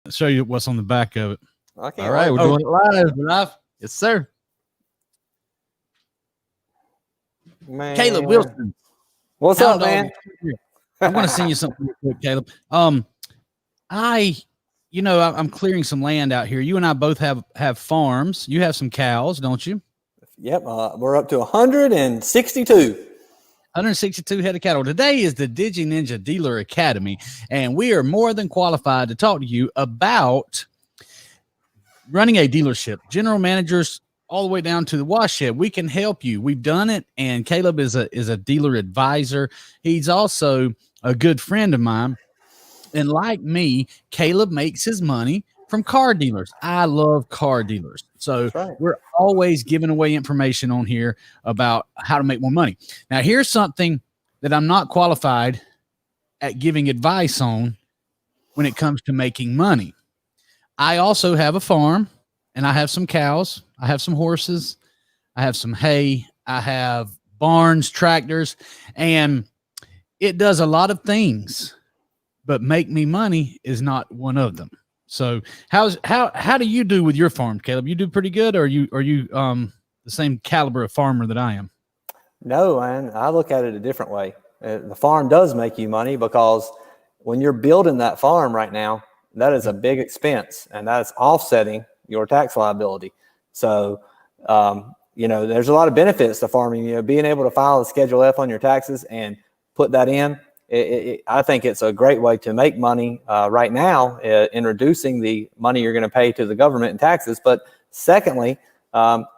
show you what's on the back of it. I can't All right, wait. we're doing it live. Live. Yes, sir. Man. Caleb Wilson. What's Hound up, man? Dog. I'm going to send you something real quick, Caleb. I'm clearing some land out here. You and I both have farms. You have some cows, don't you? Yep, we're up to 162. 162 head of cattle. Today is the DigiNinja Dealer Academy, and we are more than qualified to talk to you about running a dealership, general managers, all the way down to the wash shed. We can help you. We've done it, and Caleb is a dealer advisor. He's also a good friend of mine, and like me, Caleb makes his money from car dealers. I love car dealers. So we're always giving away information on here about how to make more money. Now, here's something that I'm not qualified at giving advice on when it comes to making money. I also have a farm, and I have some cows. I have some horses. I have some hay. I have barns, tractors, and it does a lot of things, but make me money is not one of them. So how do you do with your farm, Caleb? You do pretty good, or are you the same caliber of farmer that I am? No, man, I look at it a different way. The farm does make you money because when you're building that farm right now, that is a big expense, and that's offsetting your tax liability. So, there's a lot of benefits to farming. Being able to file a Schedule F on your taxes and put that in. I think it's a great way to make money right now in reducing the money you're going to pay to the government in taxes. But secondly,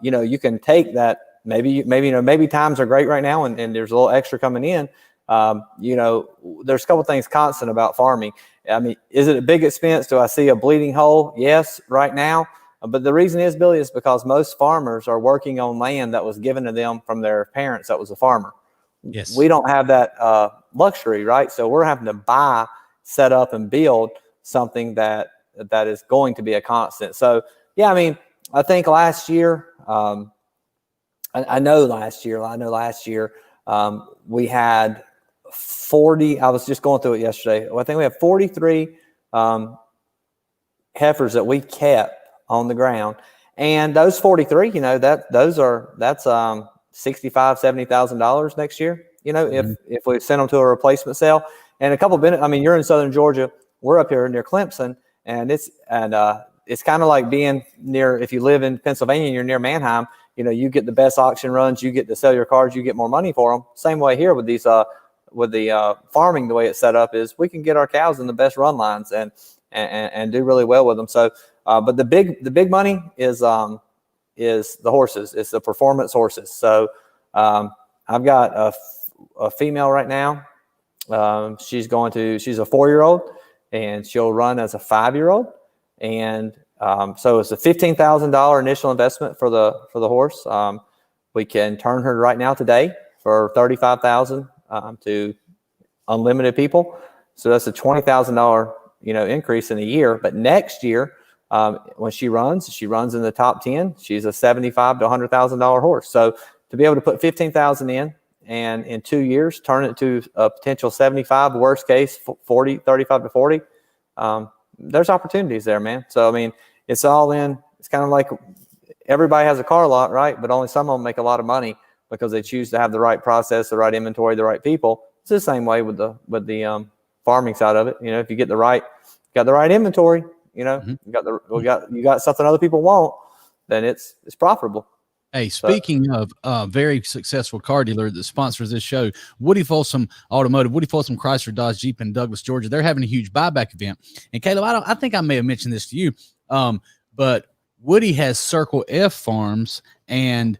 you can take that. Maybe times are great right now, and there's a little extra coming in. There's a couple things constant about farming. I mean, is it a big expense? Do I see a bleeding hole? Yes, right now. But the reason is, Billy, is because most farmers are working on land that was given to them from their parents that was a farmer. Yes. We don't have that luxury, right? So we're having to buy, set up, and build something that is going to be a constant. So, yeah, I mean, I think last year, I know last year we had 40. I was just going through it yesterday. I think we have 43 heifers that we kept on the ground, and those 43, that's $65,000, $70,000 next year. If we send them to a replacement sale, and a couple of minutes. I mean, you're in southern Georgia. We're up here near Clemson, and it's kind of like being near. If you live in Pennsylvania, and you're near Manheim. You get the best auction runs. You get to sell your cars. You get more money for them. Same way here with these with the farming. The way it's set up is we can get our cows in the best run lines and do really well with them. So, but the big money is the horses. It's the performance horses. So I've got a female right now. She's a 4-year-old, and she'll run as a 5-year-old. And so it's a $15,000 initial investment for the horse. We can turn her right now today for $35,000 to unlimited people. So that's a $20,000 increase in a year. But next year, when she runs in the top 10. She's a $75,000 to $100,000 horse. So to be able to put $15,000 in, and in 2 years turn it to a potential 75, worst case 40, 35 to 40. There's opportunities there, man. So I mean, it's all in. It's kind of like everybody has a car lot, right? But only some of them make a lot of money because they choose to have the right process, the right inventory, the right people. It's the same way with the farming side of it. If you got the right inventory, you got something other people want, then it's profitable. Hey, speaking of very successful car dealer that sponsors this show, Woody Folsom Automotive, Woody Folsom Chrysler Dodge Jeep in Douglas, Georgia. They're having a huge buyback event. And Caleb, I think I may have mentioned this to you, but Woody has Circle F Farms, and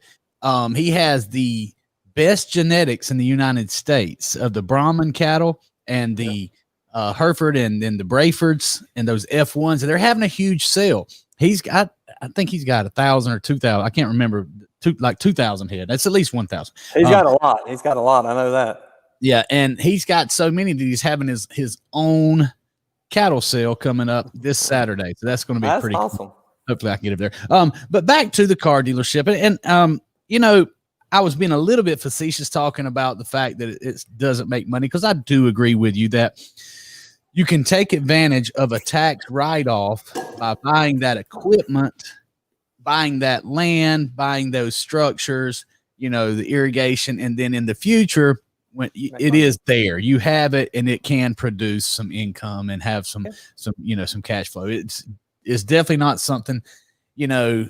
he has the best genetics in the United States of the Brahman cattle and the Hereford and then the Brayfords and those F1s. And they're having a huge sale. I think he's got 1,000 or 2,000. I can't remember. 2,000 head. That's at least 1,000. He's got a lot. He's got a lot. I know that. Yeah, and he's got so many that he's having his own cattle sale coming up this Saturday. So that's going to be pretty awesome. Cool. Hopefully I can get up there. But back to the car dealership, and I was being a little bit facetious talking about the fact that it doesn't make money, because I do agree with you that you can take advantage of a tax write-off by buying that equipment, buying that land, buying those structures, the irrigation, and then in the future, when it is there, you have it, and it can produce some income and have some cash flow. It's definitely not something, a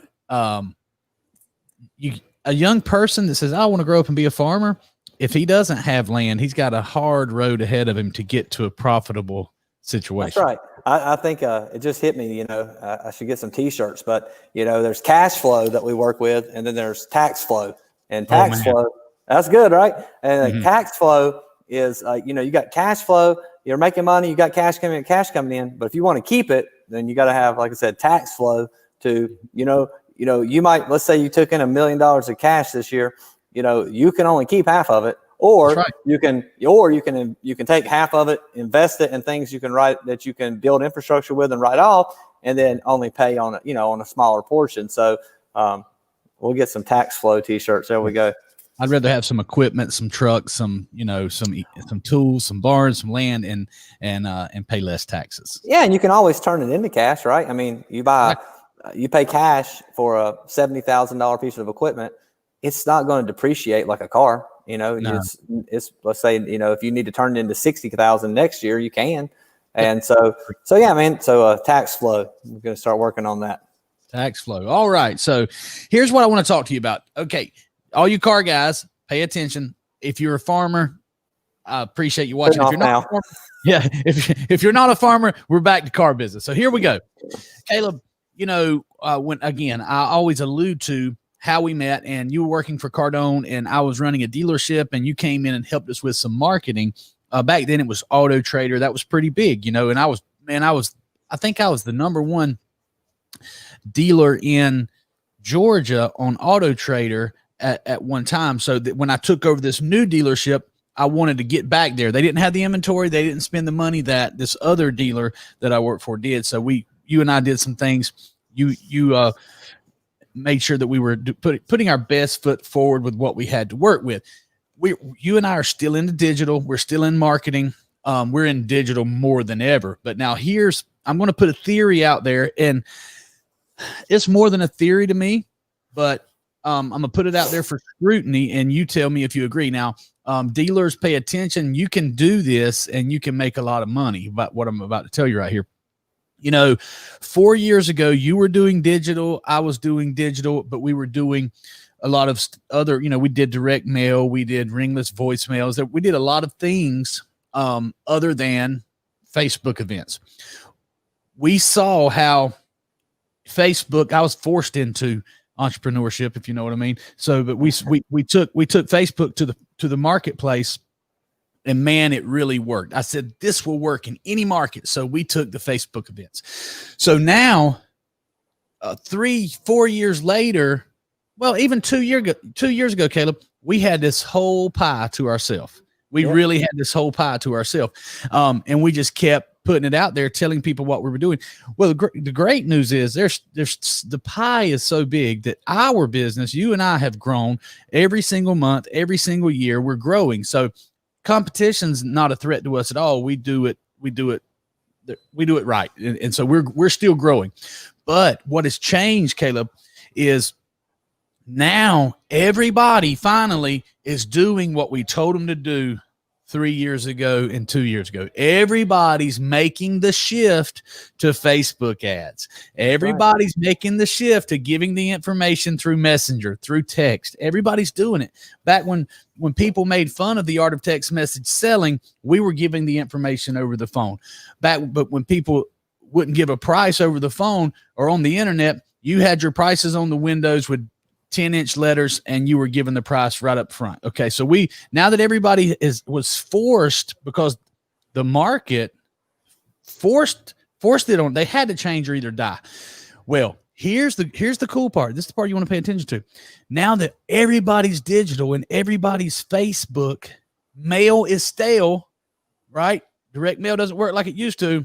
young person that says, I want to grow up and be a farmer. If he doesn't have land, he's got a hard road ahead of him to get to a profitable situation. That's right. I think it just hit me, I should get some t-shirts, but there's cash flow that we work with, and then there's tax flow, and tax flow, that's good, right? And tax flow is, you got cash flow, you're making money, you got cash coming in, but if you want to keep it, then you got to have, like I said, tax flow to, you might, let's say you took in $1 million of cash this year, you can only keep half of it, or you can take half of it, invest it in things you can build infrastructure with and write off, and then only pay on a smaller portion. So we'll get some tax flow t-shirts. There we go. I'd rather have some equipment, some trucks, some tools, some barns, some land, and pay less taxes. Yeah, and you can always turn it into cash, right? I mean, you pay cash for a $70,000 piece of equipment. It's not going to depreciate like a car. No. It's let's say, if you need to turn it into 60,000 next year, you can. And so yeah, man. So tax flow, we're going to start working on that. Tax flow. All right. So here's what I want to talk to you about. Okay. All you car guys, pay attention. If you're a farmer, I appreciate you watching. If you're not a farmer, if you're not a farmer, we're back to car business. So here we go. Caleb, when again, I always allude to how we met, and you were working for Cardone, and I was running a dealership, and you came in and helped us with some marketing. Back then it was Auto Trader. That was pretty big, and I think I was the number one dealer in Georgia on Auto Trader at one time. So that when I took over this new dealership, I wanted to get back there. They didn't have the inventory. They didn't spend the money that this other dealer that I worked for did. So you and I did some things. You made sure that we were putting our best foot forward with what we had to work with. You and I are still into digital. We're still in marketing. We're in digital more than ever. But now I'm going to put a theory out there, and it's more than a theory to me, but I'm going to put it out there for scrutiny, and you tell me if you agree. Now, dealers, pay attention. You can do this, and you can make a lot of money about what I'm about to tell you right here. 4 years ago, you were doing digital. I was doing digital, but we were doing a lot of other, we did direct mail. We did ringless voicemails. We did a lot of things other than Facebook events. We saw how Facebook, I was forced into entrepreneurship, if you know what I mean. So, but we took Facebook to the marketplace, and man, it really worked. I said, this will work in any market. So we took the Facebook events. So now 3-4 years later, well, even 2 years ago, Caleb, we had this whole pie to ourselves. We really had this whole pie to ourselves. And we just kept putting it out there, telling people what we were doing. Well, the great news is there's the pie is so big that our business, you and I, have grown every single month, every single year. We're growing. So competition's not a threat to us at all. We do it right. And so we're still growing. But what has changed, Caleb, is now everybody finally is doing what we told them to do 3 years ago and 2 years ago. Everybody's making the shift to Facebook ads. Everybody's making the shift to giving the information through Messenger, through text. Everybody's doing it. Back when people made fun of the art of text message selling, we were giving the information over the phone. But when people wouldn't give a price over the phone or on the internet, you had your prices on the windows with 10-inch letters, and you were given the price right up front. Okay. So now that everybody was forced, because the market forced it on, they had to change or either die. Well, here's the cool part. This is the part you want to pay attention to. Now that everybody's digital and everybody's Facebook, mail is stale, right? Direct mail doesn't work like it used to,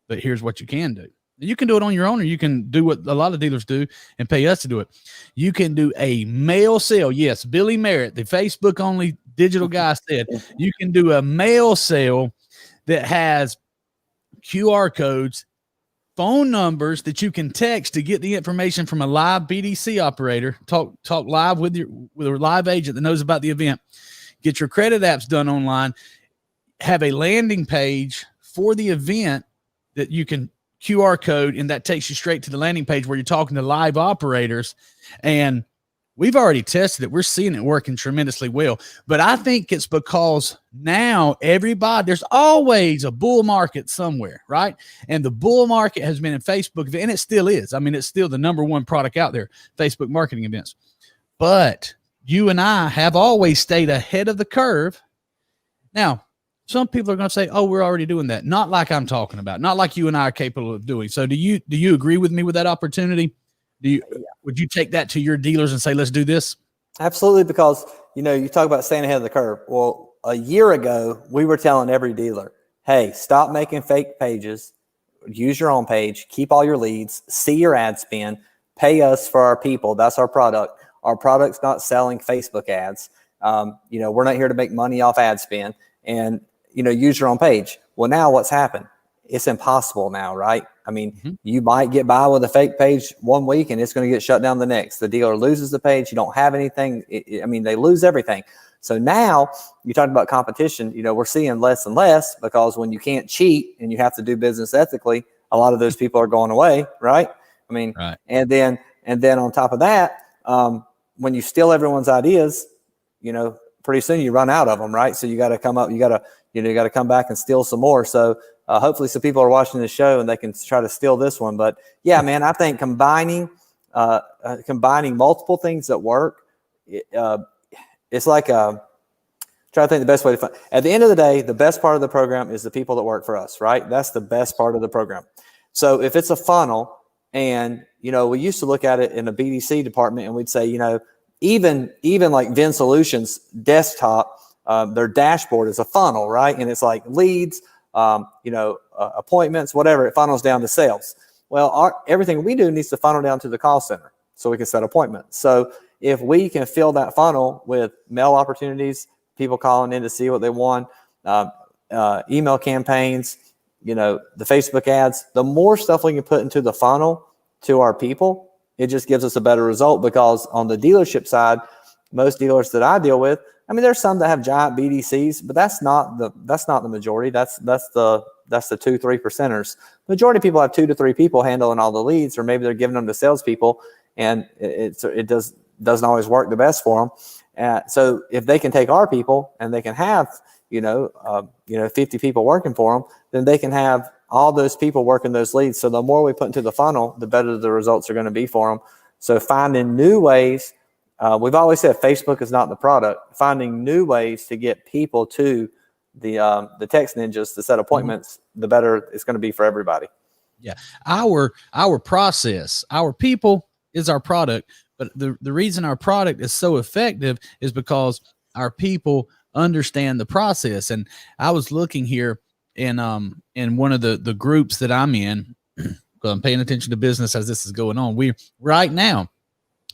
but here's what you can do. You can do it on your own, or you can do what a lot of dealers do and pay us to do it. You can do a mail sale. Yes, Billy Merritt, the Facebook only digital guy, said you can do a mail sale that has QR codes, phone numbers that you can text to get the information from a live BDC operator. Talk live with a live agent that knows about the event. Get your credit apps done online. Have a landing page for the event that you can QR code, and that takes you straight to the landing page where you're talking to live operators. And we've already tested it. We're seeing it working tremendously well. But I think it's because now there's always a bull market somewhere, right? And the bull market has been in Facebook, and it still is. I mean, it's still the number one product out there, Facebook marketing events. But you and I have always stayed ahead of the curve. Now, some people are going to say, oh, we're already doing that. Not like I'm talking about, not like you and I are capable of doing. So do you agree with me with that opportunity? Would you take that to your dealers and say, let's do this? Absolutely. Because, you talk about staying ahead of the curve. Well, a year ago, we were telling every dealer, hey, stop making fake pages, use your own page, keep all your leads, see your ad spend, pay us for our people. That's our product. Our product's not selling Facebook ads. We're not here to make money off ad spend, and, use your own page. Well, now what's happened? It's impossible now, right? I mean, you might get by with a fake page one week and it's going to get shut down the next. The dealer loses the page. You don't have anything. They lose everything. So now you talked about competition. We're seeing less and less, because when you can't cheat and you have to do business ethically, a lot of those people are going away, right? Right. And then on top of that, when you steal everyone's ideas, pretty soon you run out of them, right? So you got to come up, you got to come back and steal some more. So hopefully some people are watching the show and they can try to steal this one. But yeah, man, I think combining multiple things that work, it's like try to think the best way to find. At the end of the day, the best part of the program is the people that work for us, right? That's the best part of the program. So if it's a funnel, and we used to look at it in a BDC department, and we'd say, even like Vin Solutions desktop, their dashboard is a funnel, right? And it's like leads, appointments, whatever. It funnels down to sales. Well, everything we do needs to funnel down to the call center so we can set appointments. So if we can fill that funnel with mail opportunities, people calling in to see what they want, email campaigns, the Facebook ads, the more stuff we can put into the funnel to our people, it just gives us a better result. Because on the dealership side, most dealers that I deal with, there's some that have giant BDCs, but that's not the majority. That's the 2-3%ers. Majority of people have 2 to 3 people handling all the leads, or maybe they're giving them to salespeople, and it doesn't always work the best for them. So if they can take our people and they can have 50 people working for them, then they can have all those people working those leads. So the more we put into the funnel, the better the results are going to be for them. So finding new ways. We've always said Facebook is not the product. Finding new ways to get people to the text ninjas to set appointments, the better it's going to be for everybody. Yeah, our process, our people is our product, but the reason our product is so effective is because our people understand the process. And I was looking here in one of the groups that I'm in, because I'm paying attention to business as this is going on.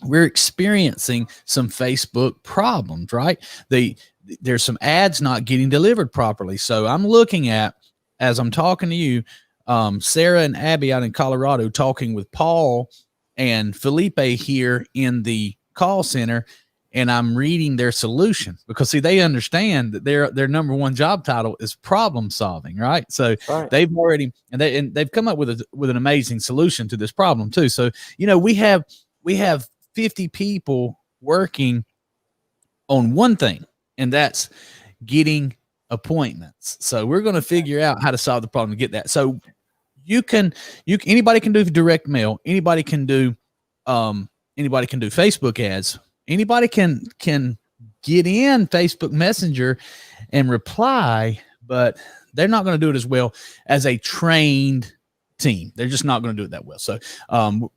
We're experiencing some Facebook problems, right? There's some ads not getting delivered properly. So I'm looking at, as I'm talking to you, Sarah and Abby out in Colorado talking with Paul and Felipe here in the call center, and I'm reading their solution, because see, they understand that their number one job title is problem solving, right? So right. They've come up with an amazing solution to this problem too. So we have 50 people working on one thing, and that's getting appointments. So we're going to figure out how to solve the problem to get that. So anybody can do direct mail. Anybody can do Facebook ads. Anybody can get in Facebook Messenger and reply, but they're not going to do it as well as a trained team. They're just not going to do it that well. So,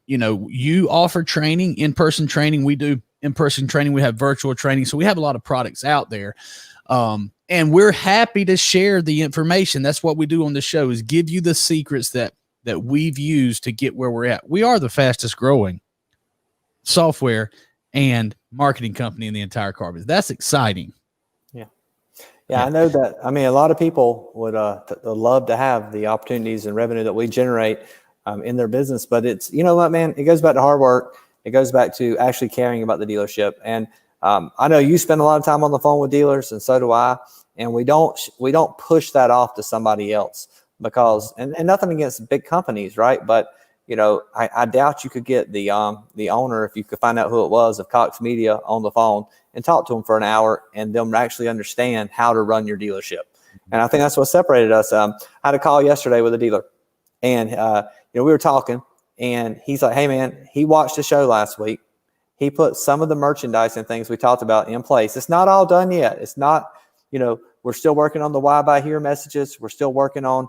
you offer training, in-person training. We do in-person training. We have virtual training. So we have a lot of products out there. And we're happy to share the information. That's what we do on the show, is give you the secrets that we've used to get where we're at. We are the fastest growing software and marketing company in the entire car business. That's exciting. Yeah, I know that. I mean, a lot of people would love to have the opportunities and revenue that we generate in their business, but it's, you know what, man, it goes back to hard work. It goes back to actually caring about the dealership. And I know you spend a lot of time on the phone with dealers, and so do I. And we don't push that off to somebody else because, and nothing against big companies, right? But you know, I doubt you could get the owner, if you could find out who it was, of Cox Media on the phone and talk to them for an hour and them actually understand how to run your dealership. And I think that's what separated us. I had a call yesterday with a dealer, and we were talking, and he's like, "Hey man, he watched the show last week. He put some of the merchandise and things we talked about in place. It's not all done yet. It's not, we're still working on the why buy here messages. We're still working on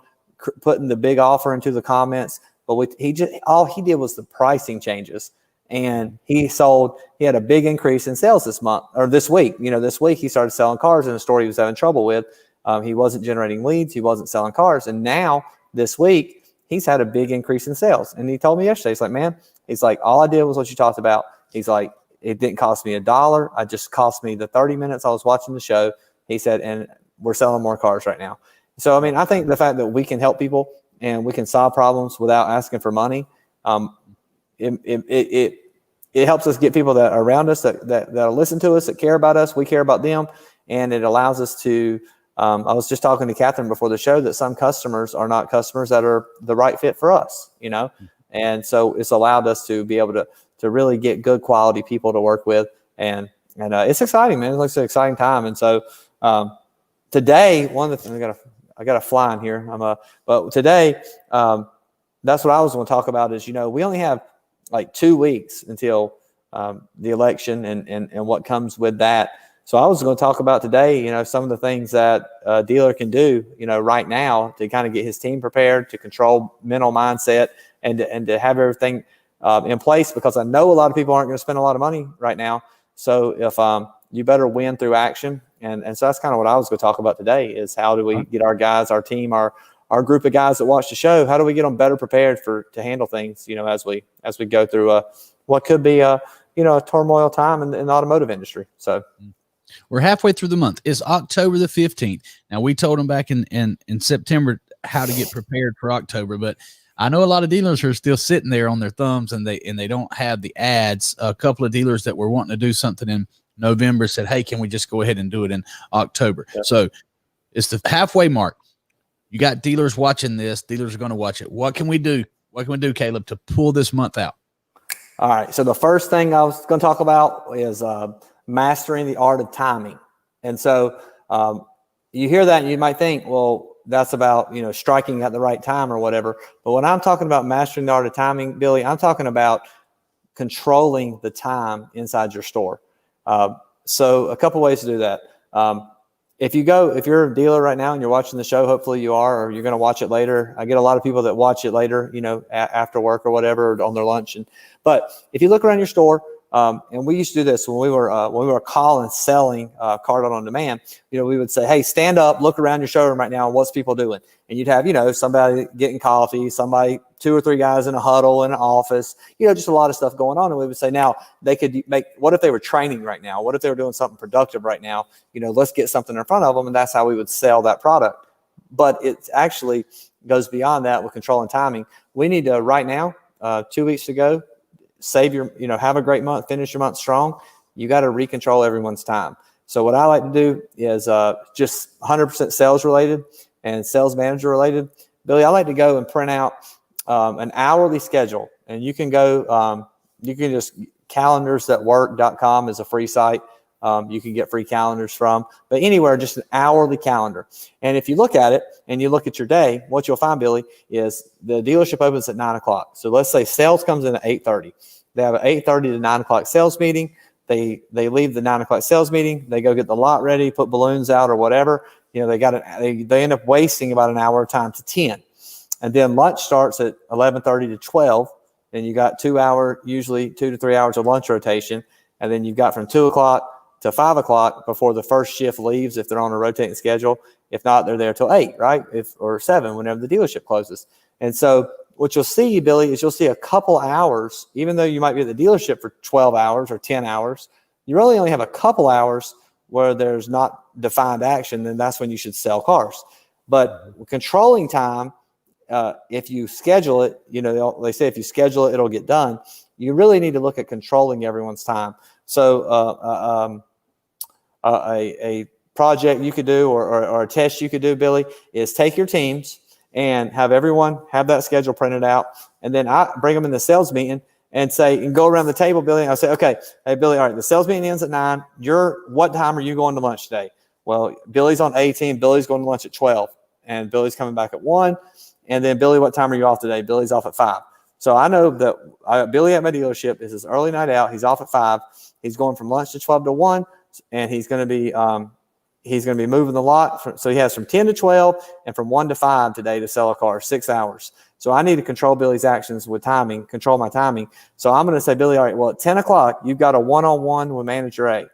putting the big offer into the comments. But all he did was the pricing changes, and he had a big increase in sales this month or this week. This week he started selling cars in a store he was having trouble with. He wasn't generating leads. He wasn't selling cars. And now this week he's had a big increase in sales. And he told me yesterday, he's like, man, all I did was what you talked about. He's like, it didn't cost me $1. I just cost me the 30 minutes I was watching the show. He said, and we're selling more cars right now. So, I mean, I think the fact that we can help people and we can solve problems without asking for money, it helps us get people that are around us, that listen to us, that care about us. We care about them. And it allows us to, I was just talking to Catherine before the show that some customers are not customers that are the right fit for us, And so it's allowed us to be able to really get good quality people to work with. And it's exciting, man. It looks like an exciting time. And so today, one of the things, I got a fly in here. But today, that's what I was going to talk about is, we only have like 2 weeks until the election and what comes with that. So I was going to talk about today, some of the things that a dealer can do, right now to kind of get his team prepared, to control mental mindset and to have everything in place, because I know a lot of people aren't going to spend a lot of money right now. So if you better win through action. And so that's kind of what I was going to talk about today is how do we get our guys, our team, our group of guys that watch the show, how do we get them better prepared to handle things, as we go through what could be a turmoil time in the automotive industry. So we're halfway through the month. It's October the 15th. Now, we told them back in September how to get prepared for October, but I know a lot of dealers are still sitting there on their thumbs and they don't have the ads. A couple of dealers that were wanting to do something in November said, hey, can we just go ahead and do it in October? Yep. So it's the halfway mark. You got dealers watching this. Dealers are going to watch it. What can we do? What can we do, Caleb, to pull this month out? All right. So the first thing I was going to talk about is mastering the art of timing. And so you hear that and you might think, well, that's about, striking at the right time or whatever. But when I'm talking about mastering the art of timing, Billy, I'm talking about controlling the time inside your store. So a couple ways to do that. If you're a dealer right now and you're watching the show, hopefully you are, or you're going to watch it later. I get a lot of people that watch it later, after work or whatever, or on their lunch. But if you look around your store, and we used to do this when we were calling, selling Card on Demand, we would say, hey, stand up, look around your showroom right now. What's people doing? And you'd have, somebody getting coffee, somebody, 2 or 3 guys in a huddle in an office, just a lot of stuff going on. And we would say, now they could what if they were training right now? What if they were doing something productive right now? Let's get something in front of them. And that's how we would sell that product. But it actually goes beyond that with controlling timing. We need to right now, 2 weeks to go, save have a great month, finish your month strong. You got to recontrol everyone's time. So what I like to do is just 100% sales related and sales manager related. Billy, I like to go and print out an hourly schedule, and you can go, you can just calendarsthatwork.com is a free site. You can get free calendars from, but anywhere, just an hourly calendar. And if you look at it and you look at your day, what you'll find, Billy, is the dealership opens at 9 o'clock. So let's say sales comes in at 8:30. They have an 8:30 to 9 o'clock sales meeting. They leave the 9 o'clock sales meeting. They go get the lot ready, put balloons out or whatever. They end up wasting about an hour of time to 10. And then lunch starts at 11:30 to 12. And you got usually 2 to 3 hours of lunch rotation. And then you've got from 2 o'clock to 5 o'clock before the first shift leaves if they're on a rotating schedule. If not, they're there till 8, right? Or 7 whenever the dealership closes. And so what you'll see, Billy, is you'll see a couple hours, even though you might be at the dealership for 12 hours or 10 hours, you really only have a couple hours where there's not defined action, then that's when you should sell cars. But controlling time, if you schedule it, they say if you schedule it, it'll get done. You really need to look at controlling everyone's time. So a project you could do or a test you could do, Billy, is take your teams and have everyone have that schedule printed out. And then I bring them in the sales meeting and go around the table, Billy. And I say, okay, hey, Billy, all right, the sales meeting ends at 9. What time are you going to lunch today? Well, Billy's on 18. Billy's going to lunch at 12. And Billy's coming back at 1. And then, Billy, what time are you off today? Billy's off at 5. So I know that Billy at my dealership is his early night out. He's off at 5. He's going from lunch to 12 to 1, and he's going to be moving the lot. So he has from 10 to 12 and from 1 to 5 today to sell a car, 6 hours. So I need to control Billy's actions with timing, control my timing. So I'm going to say, Billy, all right, well, at 10 o'clock, you've got a one-on-one with manager A.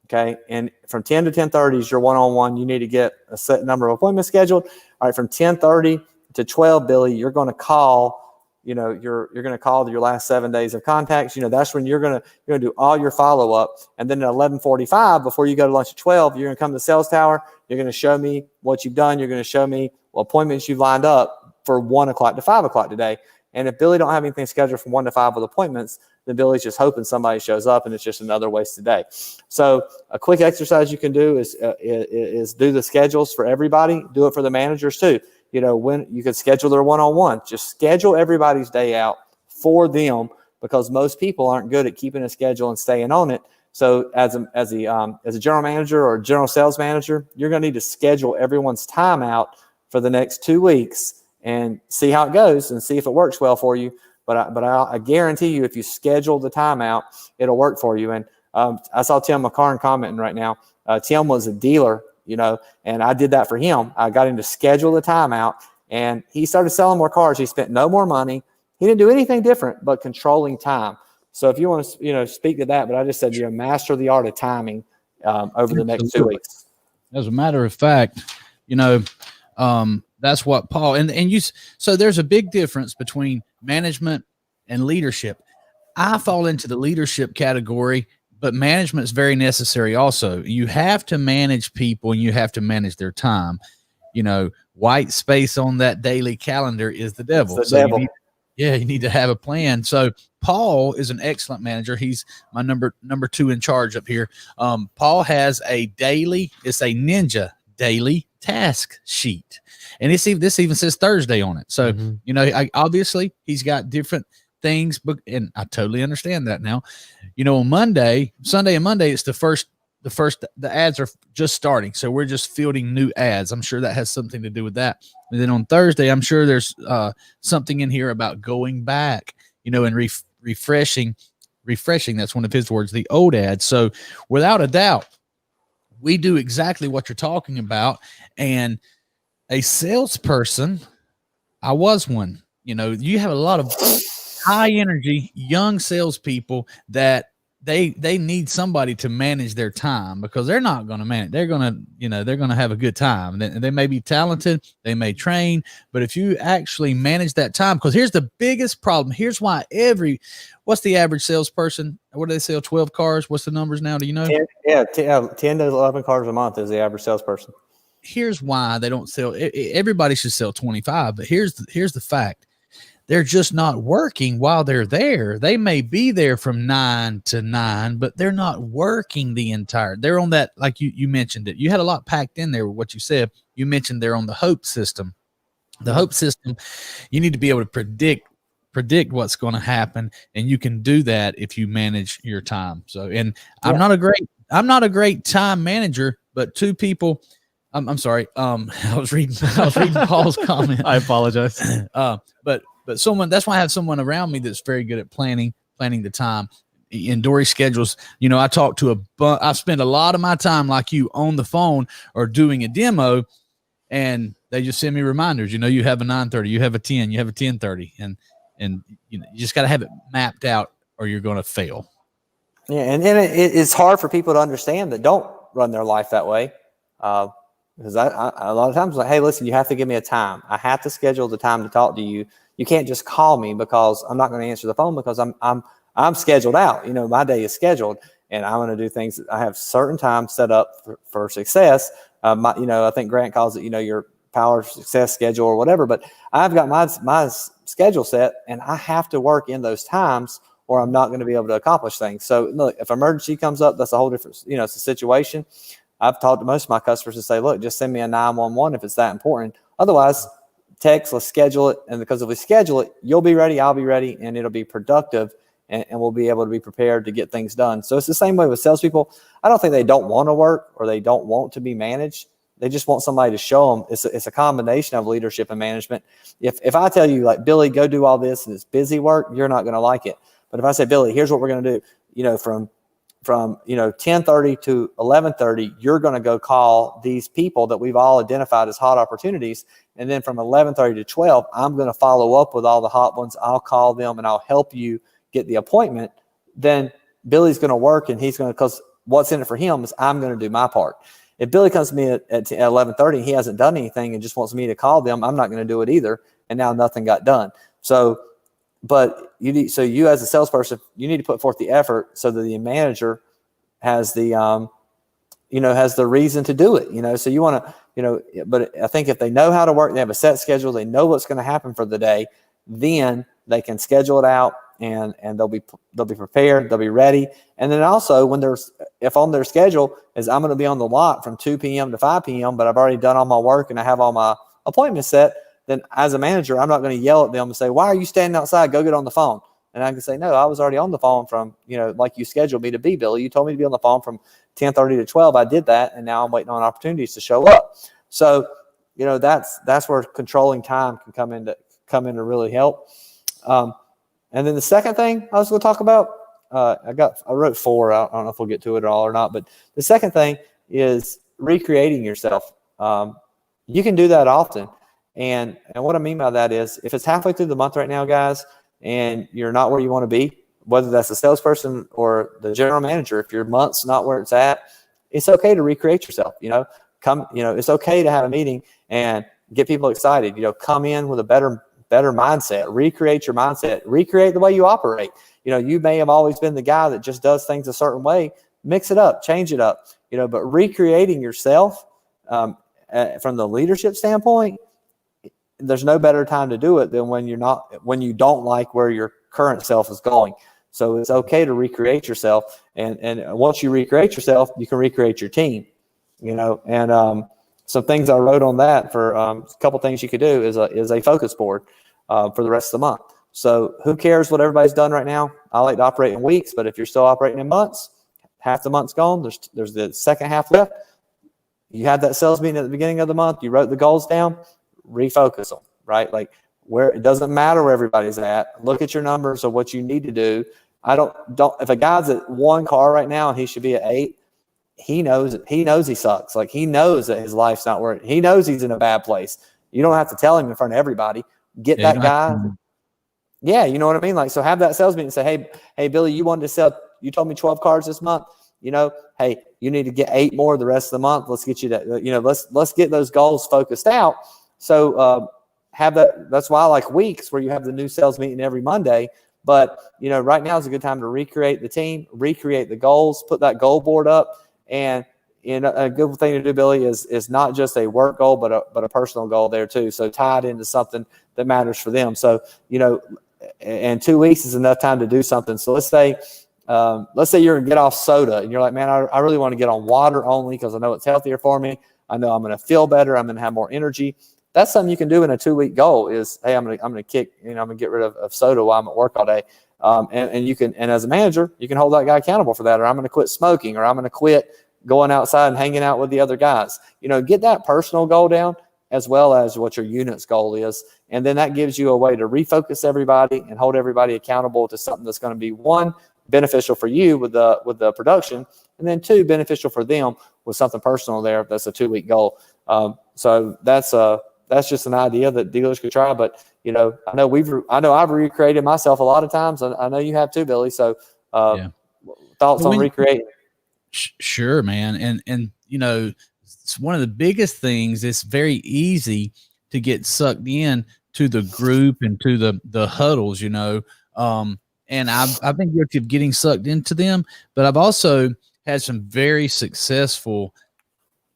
Okay. And from 10 to 10:30 is your one-on-one. You need to get a set number of appointments scheduled. All right. From 10:30 to 12, Billy, you're going to call, you're going to call your last 7 days of contacts. That's when you're going to do all your follow-up. And then at 11:45, before you go to lunch at 12, you're going to come to the sales tower. You're going to show me what you've done. You're going to show me what appointments you've lined up for 1 o'clock to 5 o'clock today. And if Billy don't have anything scheduled from 1 to 5 with appointments, then Billy's just hoping somebody shows up, and it's just another wasted day. So a quick exercise you can do is do the schedules for everybody. Do it for the managers too. When you could schedule their one-on-one, just schedule everybody's day out for them, because most people aren't good at keeping a schedule and staying on it. So as a general manager or general sales manager, you're going to need to schedule everyone's time out for the next 2 weeks and see how it goes and see if it works well for you. But I guarantee you, if you schedule the time out, it'll work for you. And I saw Tim McCarn commenting right now. Tim was a dealer, and I did that for him. I got him to schedule the time out, and he started selling more cars. He spent no more money. He didn't do anything different but controlling time. So if you want to, speak to that, but I just said, master the art of timing over the next 2 weeks. As a matter of fact, that's what Paul so there's a big difference between management and leadership. I fall into the leadership category, but management is very necessary also. You have to manage people and you have to manage their time. White space on that daily calendar is the devil. It's the devil. You need to have a plan. So Paul is an excellent manager. He's my number 2 in charge up here. Paul has it's a Ninja daily task sheet. And this even says Thursday on it. So, obviously he's got different things, and I totally understand that now. On Sunday and Monday, it's the ads are just starting. So we're just fielding new ads. I'm sure that has something to do with that. And then on Thursday, I'm sure there's something in here about going back, and refreshing. That's one of his words, the old ads. So without a doubt, we do exactly what you're talking about. And a salesperson, I was one. You have a lot of high energy young salespeople that they need somebody to manage their time, because they're not going to manage. They're going to have a good time. They may be talented, they may train, but if you actually manage that time, because here's the biggest problem. Here's why what's the average salesperson? What do they sell? 12 cars? What's the numbers now? Do you know? 10 to 11 cars a month is the average salesperson. Here's why they don't sell. Everybody should sell 25, but here's the fact. They're just not working while they're there. They may be there from 9 to 9, but they're not working they're on that, like you mentioned it. You had a lot packed in there with what you said. You mentioned they're on the hope system. The hope system, you need to be able to predict what's going to happen, and you can do that if you manage your time. So, and I'm not a great time manager, but two people. I'm sorry. I was reading Paul's comment. I apologize. But someone, that's why I have someone around me that's very good at planning the time. In Dory's schedules, I talk to I spend a lot of my time, like you, on the phone or doing a demo, and they just send me reminders. You have a 9:30, you have a 10, you have a 10:30, and you just got to have it mapped out, or you're going to fail. Yeah, and it's hard for people to understand that don't run their life that way. Because I a lot of times, like, hey, listen, you have to give me a time. I have to schedule the time to talk to you. You can't just call me, because I'm not going to answer the phone, because I'm scheduled out. My day is scheduled. and I'm going to do things. I have certain times set up for success. I think Grant calls it, your power success schedule or whatever, but I've got my schedule set, and I have to work in those times or I'm not going to be able to accomplish things. So look, if emergency comes up, that's a whole different, it's a situation. I've talked to most of my customers and say, look, just send me a 911 if it's that important. Otherwise, text, let's schedule it. And because if we schedule it, you'll be ready, I'll be ready, and it'll be productive, and we'll be able to be prepared to get things done. So it's the same way with salespeople. I don't think they don't want to work or they don't want to be managed. They just want somebody to show them. It's a combination of leadership and management. If I tell you, like, Billy, go do all this and it's busy work, you're not going to like it. But if I say, Billy, here's what we're going to do, from 10:30 to 11:30, you're going to go call these people that we've all identified as hot opportunities. And then from 11:30 to 12, I'm going to follow up with all the hot ones. I'll call them and I'll help you get the appointment. Then Billy's going to work, and he's going to, because what's in it for him is I'm going to do my part. If Billy comes to me at 11:30 and he hasn't done anything and just wants me to call them, I'm not going to do it either. And now nothing got done. So you as a salesperson, you need to put forth the effort so that the manager has the, has the reason to do it, so you want to, but I think if they know how to work, they have a set schedule, they know what's going to happen for the day, then they can schedule it out and they'll be prepared, they'll be ready. And then also if on their schedule is I'm going to be on the lot from 2 p.m. to 5 p.m., but I've already done all my work and I have all my appointments set, then as a manager, I'm not going to yell at them and say, why are you standing outside? Go get on the phone. And I can say, no, I was already on the phone from, like you scheduled me to be, Billy. You told me to be on the phone from 10:30 to 12. I did that. And now I'm waiting on opportunities to show up. So, that's where controlling time can come in to really help. And then the second thing I was going to talk about, I wrote 4. I don't know if we'll get to it all or not, but the second thing is recreating yourself. You can do that often. And what I mean by that is, if it's halfway through the month right now, guys, and you're not where you want to be, whether that's a salesperson or the general manager, if your month's not where it's at, it's okay to recreate yourself. It's okay to have a meeting and get people excited. Come in with a better mindset, recreate your mindset, recreate the way you operate. You may have always been the guy that just does things a certain way. Mix it up, change it up, but recreating yourself from the leadership standpoint, there's no better time to do it than when you don't like where your current self is going. So it's okay to recreate yourself. And once you recreate yourself, you can recreate your team, and some things I wrote on that for a couple things you could do is a focus board for the rest of the month. So who cares what everybody's done right now? I like to operate in weeks, but if you're still operating in months, half the month's gone. There's the second half left. You had that sales meeting at the beginning of the month. You wrote the goals down. Refocus them, right? Like, where it doesn't matter where everybody's at. Look at your numbers of what you need to do. If a guy's at 1 car right now and he should be at 8, he knows he sucks. Like, he knows that his life's not working. He knows he's in a bad place. You don't have to tell him in front of everybody. Get that guy. Yeah, you know what I mean? Like, so have that sales meeting and say, hey, Billy, you told me 12 cars this month. Hey, you need to get 8 more the rest of the month. Let's get you that, let's get those goals focused out. So have that. That's why I like weeks where you have the new sales meeting every Monday. But, right now is a good time to recreate the team, recreate the goals, put that goal board up. And a good thing to do, Billy, is not just a work goal, but a personal goal there too. So tie it into something that matters for them. So, and 2 weeks is enough time to do something. So let's say you're going to get off soda and you're like, man, I really want to get on water only because I know it's healthier for me. I know I'm going to feel better. I'm going to have more energy. That's something you can do in a 2-week goal is, hey, I'm going to kick, I'm going to get rid of soda while I'm at work all day. And you can, and as a manager, you can hold that guy accountable for that, or I'm going to quit smoking, or I'm going to quit going outside and hanging out with the other guys. Get that personal goal down as well as what your unit's goal is. And then that gives you a way to refocus everybody and hold everybody accountable to something that's going to be, 1, beneficial for you with the production, and then 2, beneficial for them with something personal there. That's a 2-week goal. So that's just an idea that dealers could try. But, I know I've recreated myself a lot of times. I know you have too, Billy. So thoughts on recreating? Sure, man. And it's one of the biggest things. It's very easy to get sucked in to the group and to the huddles, and and I've been guilty of getting sucked into them, but I've also had some very successful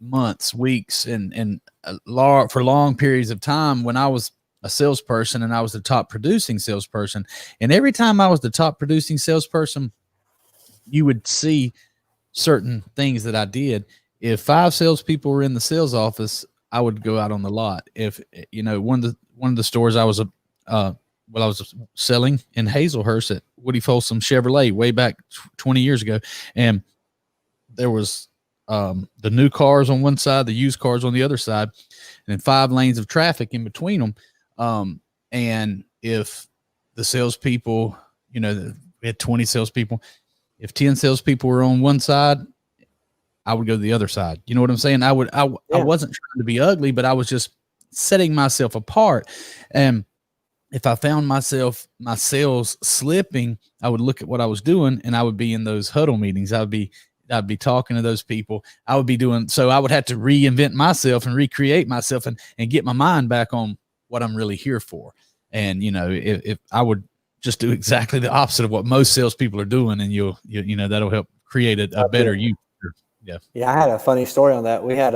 months, weeks, and for long periods of time when I was a salesperson and I was the top producing salesperson. And every time I was the top producing salesperson, you would see certain things that I did. If 5 salespeople were in the sales office, I would go out on the lot. If one of the stores I was I was selling in Hazelhurst at Woody Folsom Chevrolet way back 20 years ago, and there was the new cars on one side, the used cars on the other side, and then 5 lanes of traffic in between them. And if the salespeople, we had 20 salespeople. If 10 salespeople were on one side, I would go to the other side. You know what I'm saying? I wasn't trying to be ugly, but I was just setting myself apart. And if I found my sales slipping, I would look at what I was doing, and I would be in those huddle meetings. I'd be talking to those people. I would have to reinvent myself and recreate myself and get my mind back on what I'm really here for. And, if I would just do exactly the opposite of what most salespeople are doing, and that'll help create a better you. Yeah. Yeah. I had a funny story on that. We had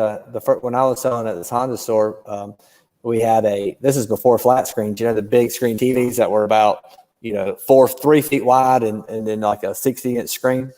when I was selling at this Honda store, we had this is before flat screens, the big screen TVs that were about, 3 feet wide and then like a 60-inch screen.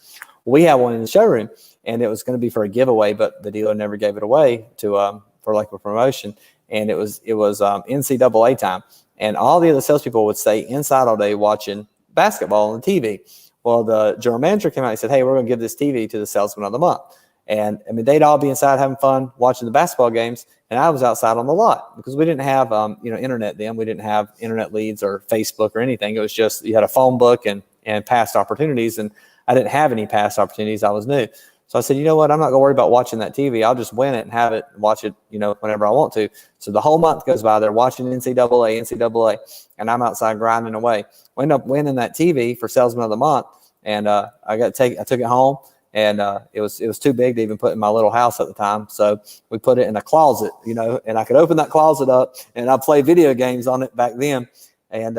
We had one in the showroom, and it was going to be for a giveaway, but the dealer never gave it away for like a promotion. And it was NCAA time, and all the other salespeople would stay inside all day watching basketball on the TV. Well, the general manager came out and said, "Hey, we're going to give this TV to the salesman of the month." And I mean, they'd all be inside having fun watching the basketball games, and I was outside on the lot because we didn't have internet then. We didn't have internet leads or Facebook or anything. It was just you had a phone book and past opportunities, and I didn't have any past opportunities. I was new. So I said, you know what? I'm not going to worry about watching that TV. I'll just win it and have it and watch it, whenever I want to. So the whole month goes by. They're watching NCAA, and I'm outside grinding away. We end up winning that TV for Salesman of the Month, and I took it home, and it was too big to even put in my little house at the time. So we put it in a closet, and I could open that closet up, and I'd play video games on it back then. And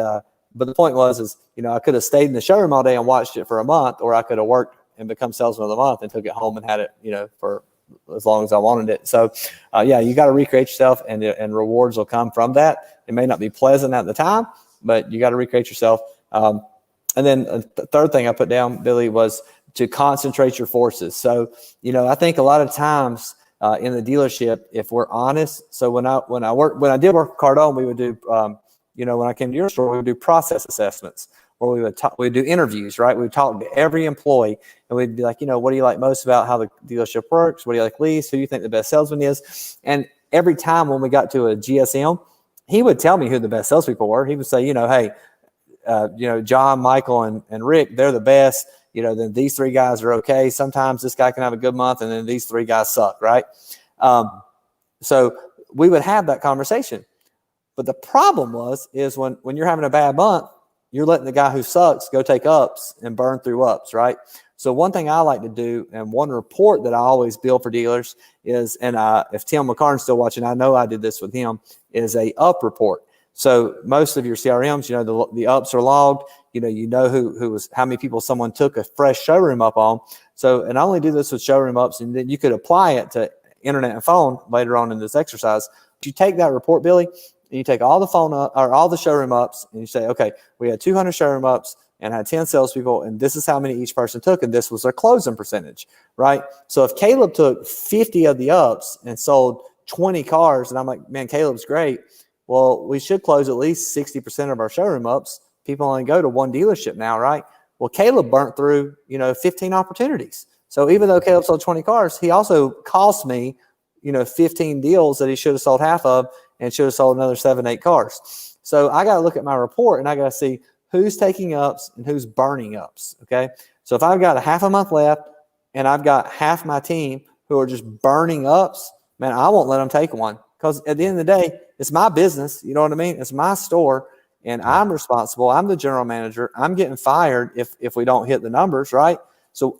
but the point was, I could have stayed in the showroom all day and watched it for a month, or I could have worked and become Salesman of the Month and took it home and had it, for as long as I wanted it. So, you got to recreate yourself, and rewards will come from that. It may not be pleasant at the time, but you got to recreate yourself. And then the third thing I put down, Billy, was to concentrate your forces. So, I think a lot of times in the dealership, if we're honest, so when I did work at Cardone, we would do, when I came to your store, we would do process assessments, where we'd do interviews, right? We'd talk to every employee, and we'd be like, what do you like most about how the dealership works? What do you like least? Who do you think the best salesman is? And every time when we got to a GSM, he would tell me who the best salespeople were. He would say, hey, John, Michael, and Rick, they're the best. Then these 3 guys are okay. Sometimes this guy can have a good month, and then these 3 guys suck, right? So we would have that conversation. But the problem is when you're having a bad month, you're letting the guy who sucks go take ups and burn through ups, right? So one thing I like to do, and one report that I always build for dealers is, and if Tim McCarn's still watching, I know I did this with him, is a up report. So most of your CRMs, the ups are logged. Who was, how many people someone took a fresh showroom up on. So, and I only do this with showroom ups, and then you could apply it to internet and phone later on in this exercise. But you take that report, Billy, and you take all the phone up or all the showroom ups, and you say, okay, we had 200 showroom ups and had 10 salespeople, and this is how many each person took, and this was their closing percentage, right? So if Caleb took 50 of the ups and sold 20 cars, and I'm like, man, Caleb's great. Well, we should close at least 60% of our showroom ups. People only go to one dealership now, right? Well, Caleb burnt through, 15 opportunities. So even though Caleb sold 20 cars, he also cost me, 15 deals that he should have sold half of and should have sold another 7, 8 cars. So I got to look at my report, and I got to see who's taking ups and who's burning ups. Okay. So if I've got a half a month left and I've got half my team who are just burning ups, man, I won't let them take one, because at the end of the day, it's my business. You know what I mean? It's my store, and I'm responsible. I'm the general manager. I'm getting fired if we don't hit the numbers, right? So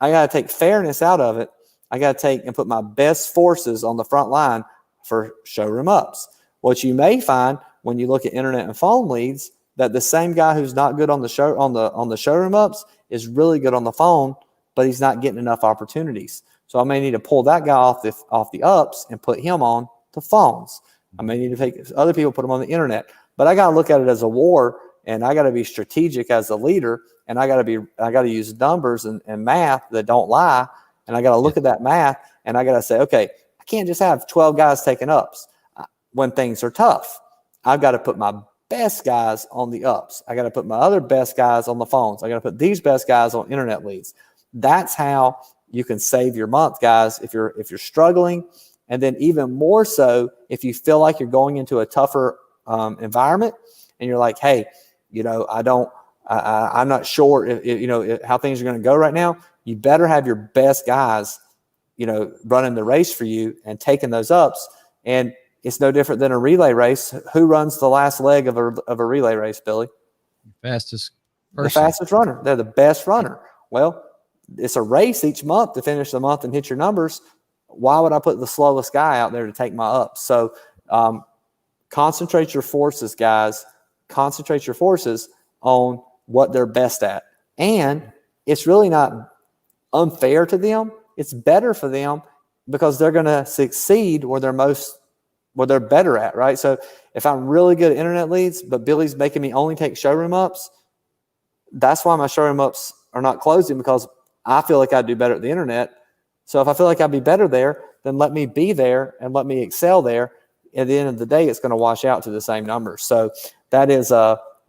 I got to take fairness out of it. I got to take and put my best forces on the front line for showroom ups. What you may find when you look at internet and phone leads, that the same guy who's not good on the show on the showroom ups is really good on the phone, but he's not getting enough opportunities. So I may need to pull that guy off the ups and put him on the phones. I may need to take other people, put them on the internet. But I got to look at it as a war, and I got to be strategic as a leader, and I got to use numbers and math that don't lie, and I got to look at that math, and I got to say, okay, I can't just have 12 guys taking ups when things are tough. I've got to put my best guys on the ups. I got to put my other best guys on the phones. I got to put these best guys on internet leads. That's how you can save your month, guys, if you're struggling. And then even more so, if you feel like you're going into a tougher environment and you're like, hey, I'm not sure if how things are going to go right now. You better have your best guys, running the race for you and taking those ups. And it's no different than a relay race. Who runs the last leg of a relay race, Billy? Fastest person. The fastest runner. They're the best runner. Well, it's a race each month to finish the month and hit your numbers. Why would I put the slowest guy out there to take my ups? So concentrate your forces, guys. Concentrate your forces on what they're best at. And it's really not unfair to them. It's better for them because they're going to succeed where they're better at, right? So if I'm really good at internet leads, but Billy's making me only take showroom ups, that's why my showroom ups are not closing, because I feel like I do better at the internet. So if I feel like I'd be better there, then let me be there and let me excel there. At the end of the day, it's going to wash out to the same numbers. So that is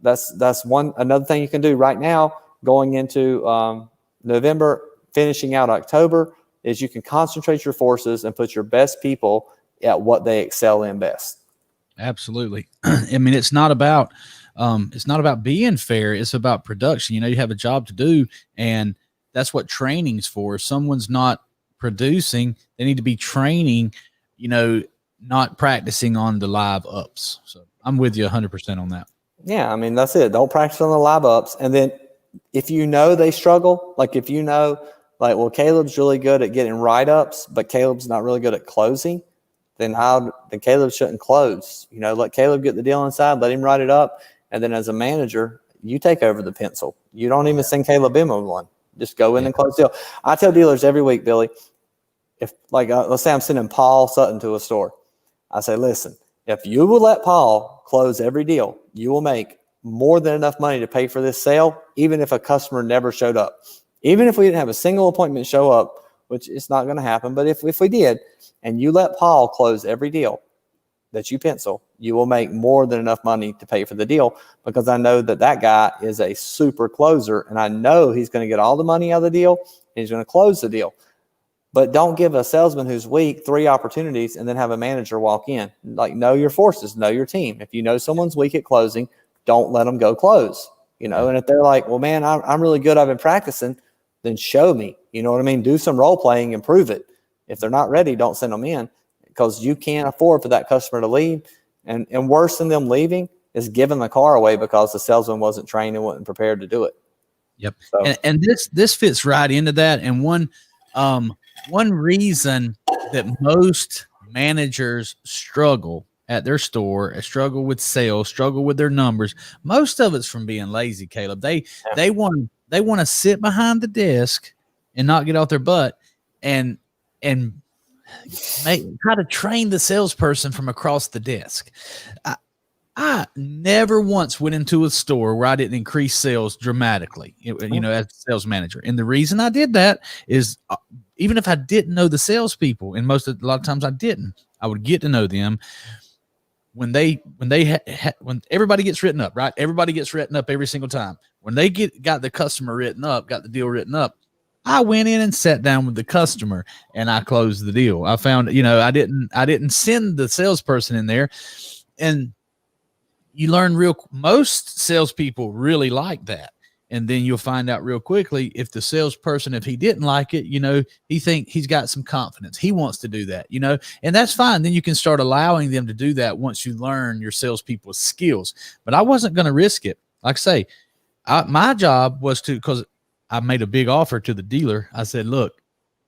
that's another thing you can do right now going into November, finishing out October, is you can concentrate your forces and put your best people at what they excel in best. Absolutely. I mean, it's not about being fair. It's about production. You have a job to do, and that's what training's for. If someone's not producing, they need to be training, not practicing on the live ups. So I'm with you 100% on that. Yeah. I mean, that's it. Don't practice on the live ups. And then if they struggle, like well, Caleb's really good at getting write-ups, but Caleb's not really good at closing, then Caleb shouldn't close. Let Caleb get the deal inside, let him write it up. And then as a manager, you take over the pencil. You don't even send Caleb in on one. Just go in and close the deal. I tell dealers every week, Billy, if let's say I'm sending Paul Sutton to a store. I say, listen, if you will let Paul close every deal, you will make more than enough money to pay for this sale, even if a customer never showed up. Even if we didn't have a single appointment show up, which is not going to happen, but if we did, and you let Paul close every deal that you pencil, you will make more than enough money to pay for the deal, because I know that guy is a super closer, and I know he's going to get all the money out of the deal, and he's going to close the deal. But don't give a salesman who's weak 3 opportunities and then have a manager walk in. Know your forces, know your team. If you know someone's weak at closing, don't let them go close. And if they're like, well, man, I'm really good, I've been practicing, then show me. You know what I mean? Do some role playing and prove it. If they're not ready, don't send them in, because you can't afford for that customer to leave. And worse than them leaving is giving the car away because the salesman wasn't trained and wasn't prepared to do it. Yep. So, and this fits right into that. And one reason that most managers struggle at their store, struggle with sales, struggle with their numbers, most of it's from being lazy, Caleb. They want to sit behind the desk and not get off their butt and try to train the salesperson from across the desk. I never once went into a store where I didn't increase sales dramatically, as a sales manager. And the reason I did that is even if I didn't know the salespeople, and a lot of times I didn't, I would get to know them. When everybody gets written up, right? Everybody gets written up every single time. When they got the customer written up, got the deal written up, I went in and sat down with the customer and I closed the deal. I found, I didn't send the salesperson in there, and you learn most salespeople really like that. And then you'll find out real quickly if the salesperson, if he didn't like it, he think he's got some confidence. He wants to do that, and that's fine. Then you can start allowing them to do that once you learn your salespeople's skills. But I wasn't going to risk it. Like I say, my job was because I made a big offer to the dealer. I said, look,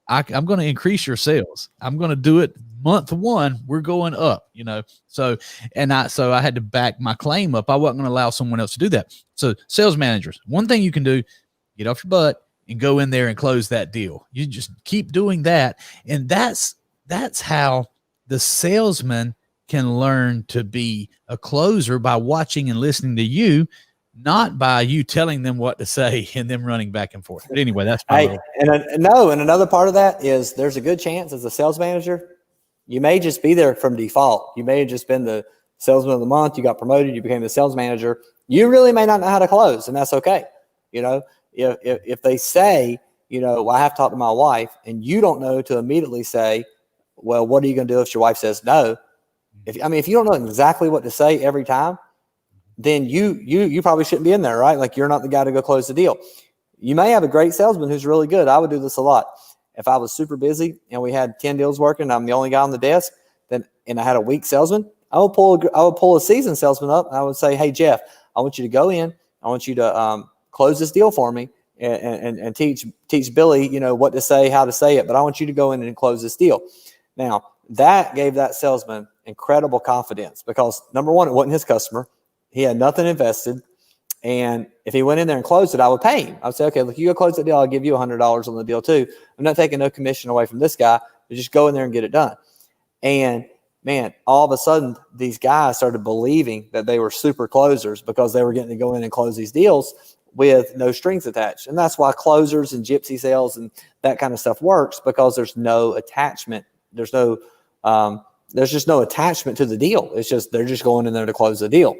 I'm going to increase your sales. I'm going to do it month one. We're going up, So, so I had to back my claim up. I wasn't going to allow someone else to do that. So sales managers, one thing you can do, get off your butt and go in there and close that deal. You just keep doing that. And that's how the salesman can learn to be a closer, by watching and listening to you, not by you telling them what to say and them running back and forth. But anyway, that's my and another part of that is there's a good chance as a sales manager, you may just be there from default. You may have just been the salesman of the month. You got promoted. You became the sales manager. You really may not know how to close, and that's okay. If they say, well, I have to talk to my wife, and you don't know to immediately say, well, what are you going to do if your wife says no? If you don't know exactly what to say every time, then you probably shouldn't be in there, right? Like, you're not the guy to go close the deal. You may have a great salesman who's really good. I would do this a lot. If I was super busy and we had 10 deals working, I'm the only guy on the desk, and I had a weak salesman, I would pull a seasoned salesman up, and I would say, hey, Jeff, I want you to go in. I want you to close this deal for me and teach Billy, what to say, how to say it. But I want you to go in and close this deal. Now, that gave that salesman incredible confidence, because number one, it wasn't his customer. He had nothing invested. And if he went in there and closed it, I would pay him. I would say, okay, look, you go close that deal. I'll give you $100 on the deal too. I'm not taking no commission away from this guy, but just go in there and get it done. And man, all of a sudden, these guys started believing that they were super closers because they were getting to go in and close these deals with no strings attached. And that's why closers and gypsy sales and that kind of stuff works, because there's no attachment. There's just no attachment to the deal. It's just, they're just going in there to close the deal.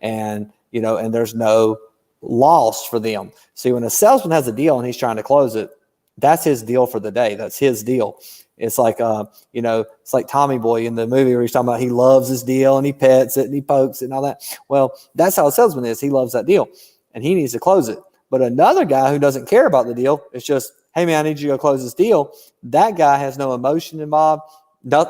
And, and there's no loss for them. See, when a salesman has a deal and he's trying to close it, that's his deal for the day. That's his deal. It's like, it's like Tommy Boy in the movie where he's talking about he loves his deal and he pets it and he pokes it and all that. Well, that's how a salesman is. He loves that deal and he needs to close it. But another guy who doesn't care about the deal, it's just, hey man, I need you to go close this deal. That guy has no emotion involved.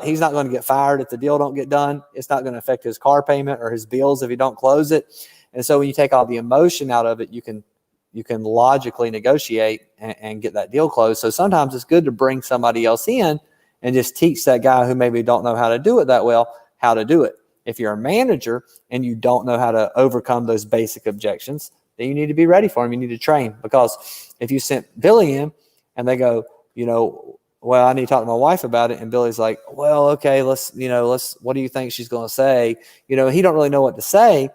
He's not going to get fired if the deal don't get done. It's not going to affect his car payment or his bills if he don't close it. And so when you take all the emotion out of it, you can logically negotiate and get that deal closed. So sometimes it's good to bring somebody else in and just teach that guy who maybe don't know how to do it that well, how to do it. If you're a manager and you don't know how to overcome those basic objections, then you need to be ready for them. You need to train, because if you sent Billy in and they go, well, I need to talk to my wife about it. And Billy's like, well, okay, let's, what do you think she's going to say? He don't really know what to say.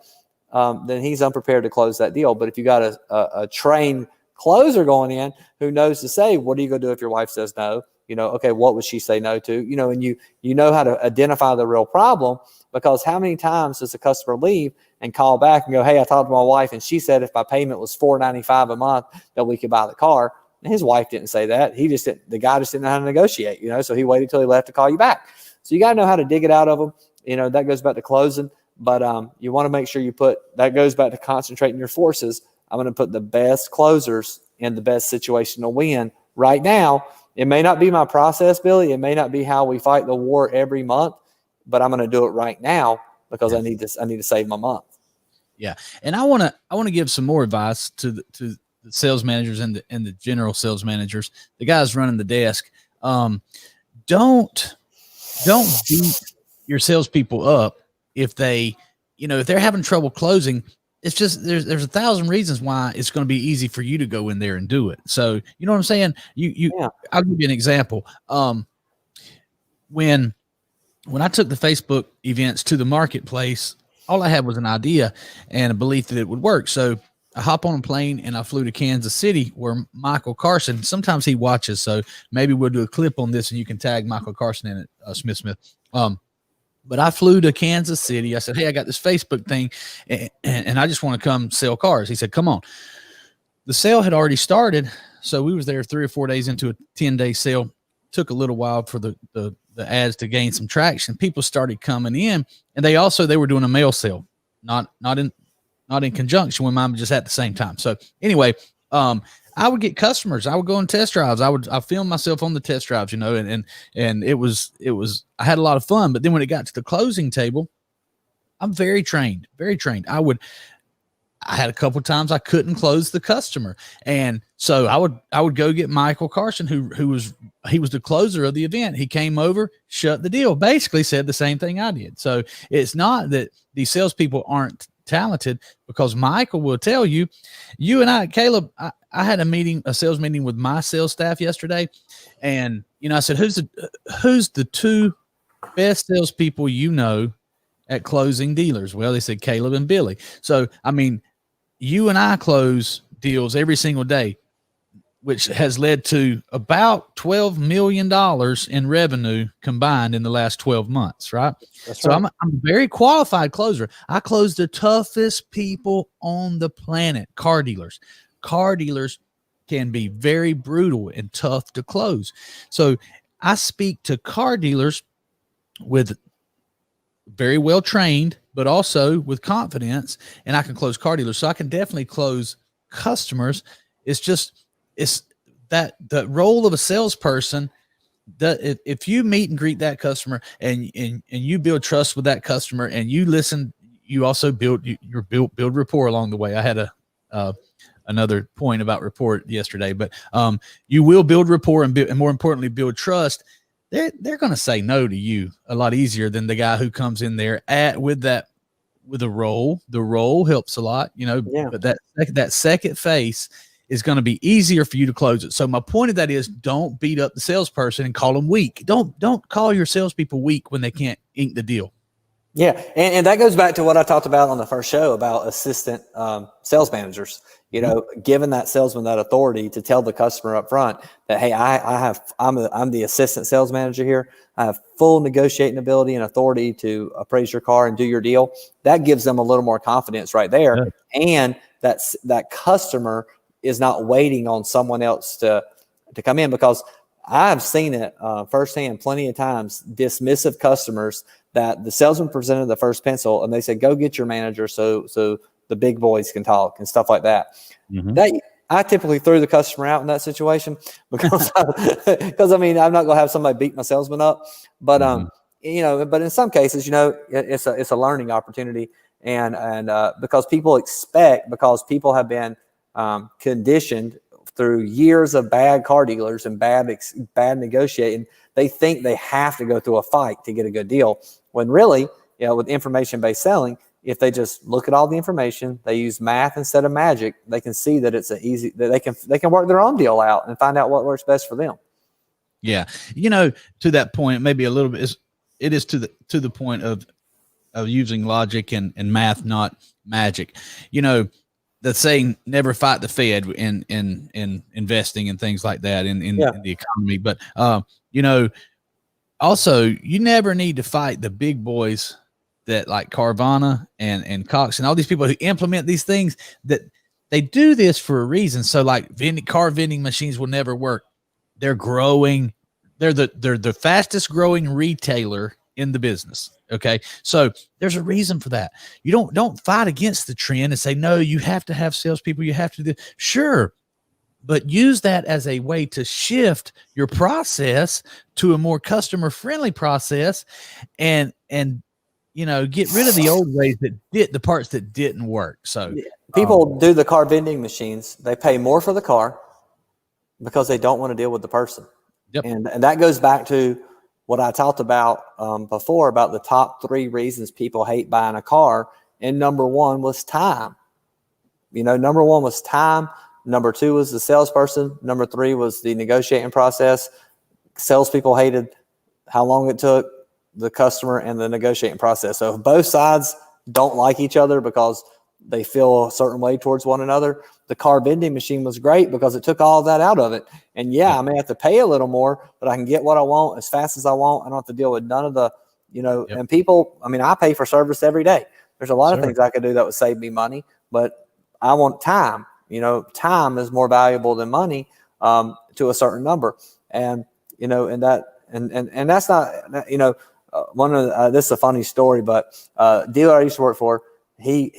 Then he's unprepared to close that deal. But if you got a trained closer going in who knows to say, what are you going to do if your wife says no? Okay, what would she say no to? And you know how to identify the real problem, because how many times does a customer leave and call back and go, hey, I talked to my wife and she said if my payment was $495 a month that we could buy the car. And his wife didn't say that. The guy just didn't know how to negotiate, so he waited till he left to call you back. So you got to know how to dig it out of them. That goes back to closing. But you want to make sure that goes back to concentrating your forces. I'm going to put the best closers in the best situation to win right now. It may not be my process, Billy. It may not be how we fight the war every month, but I'm going to do it right now because I need to save my month. Yeah. And I want to give some more advice to the sales managers and the general sales managers, the guys running the desk. Don't beat your salespeople up if they're having trouble closing. It's just there's 1,000 reasons why it's going to be easy for you to go in there and do it. So you know what I'm saying? I'll give you an example. When I took the Facebook events to the marketplace, all I had was an idea and a belief that it would work. So I hop on a plane and I flew to Kansas City, where Michael Carson, sometimes he watches. So maybe we'll do a clip on this and you can tag Michael Carson in it, Smith. But I flew to Kansas City. I said, hey, I got this Facebook thing and I just want to come sell cars. He said, come on. The sale had already started. So we was there 3 or 4 days into a 10-day sale. Took a little while for the ads to gain some traction. People started coming in, and they were doing a mail sale, not in conjunction with mine, just at the same time. So anyway, I would get customers. I would go on test drives. I film myself on the test drives, and it was I had a lot of fun. But then when it got to the closing table, I'm very trained. I I had a couple of times I couldn't close the customer. And so I would go get Michael Carson, who was the closer of the event. He came over, shut the deal, basically said the same thing I did. So it's not that these salespeople aren't talented, because Michael will tell you, you and I, Caleb, I had a sales meeting with my sales staff yesterday. And, I said, who's the two best salespeople at closing dealers? Well, they said Caleb and Billy. So, I mean, you and I close deals every single day, which has led to about $12 million in revenue combined in the last 12 months, right? So right. I'm a very qualified closer. I close the toughest people on the planet, car dealers. Car dealers can be very brutal and tough to close. So I speak to car dealers with very well trained, but also with confidence, and I can close car dealers. So I can definitely close customers. It's that the role of a salesperson, that if you meet and greet that customer and you build trust with that customer and you listen, you also build rapport along the way. I had another point about rapport yesterday, but you will build rapport and more importantly, build trust. They're going to say no to you a lot easier than the guy who comes in there with a role. The role helps a lot, but that second face is going to be easier for you to close it. So my point of that is, don't beat up the salesperson and call them weak. Don't call your salespeople weak when they can't ink the deal. Yeah. And that goes back to what I talked about on the first show about assistant sales managers, giving that salesman that authority to tell the customer up front that, hey, I'm the assistant sales manager here. I have full negotiating ability and authority to appraise your car and do your deal. That gives them a little more confidence right there. Yeah. And that customer is not waiting on someone else to come in, because I've seen it firsthand plenty of times, dismissive customers that the salesman presented the first pencil and they said, go get your manager so the big boys can talk and stuff like that. Mm-hmm. That I typically threw the customer out in that situation because I mean, I'm not going to have somebody beat my salesman up, but but in some cases, it's a learning opportunity, and because people have been conditioned through years of bad car dealers and bad negotiating, they think they have to go through a fight to get a good deal. When really, with information-based selling, if they just look at all the information, they use math instead of magic, they can see that that they can work their own deal out and find out what works best for them. Yeah, to that point, maybe a little bit. It is to the point of using logic and math, not magic. The saying, never fight the Fed in investing and things like that in the economy. But, also you never need to fight the big boys that like Carvana and Cox and all these people who implement these things, that they do this for a reason. So like car vending machines will never work. They're growing. They're the fastest growing retailer in the business. Okay. So there's a reason for that. You don't fight against the trend and say, no, you have to have salespeople. You have to do. Sure. But use that as a way to shift your process to a more customer friendly process and get rid of the old ways the parts that didn't work. So people do the car vending machines. They pay more for the car because they don't want to deal with the person. Yep. And that goes back to what I talked about before about the top 3 reasons people hate buying a car. And number 1 was time. Number 1 was time. Number 2 was the salesperson. Number 3 was the negotiating process. Salespeople hated how long it took, the customer, and the negotiating process. So if both sides don't like each other because they feel a certain way towards one another, the car vending machine was great because it took all that out of it. And I may have to pay a little more, but I can get what I want as fast as I want. I don't have to deal with none of the, and people, I pay for service every day. There's a lot of things I could do that would save me money, but I want time. Time is more valuable than money to a certain number. And, and that's not, this is a funny story, but dealer I used to work for, he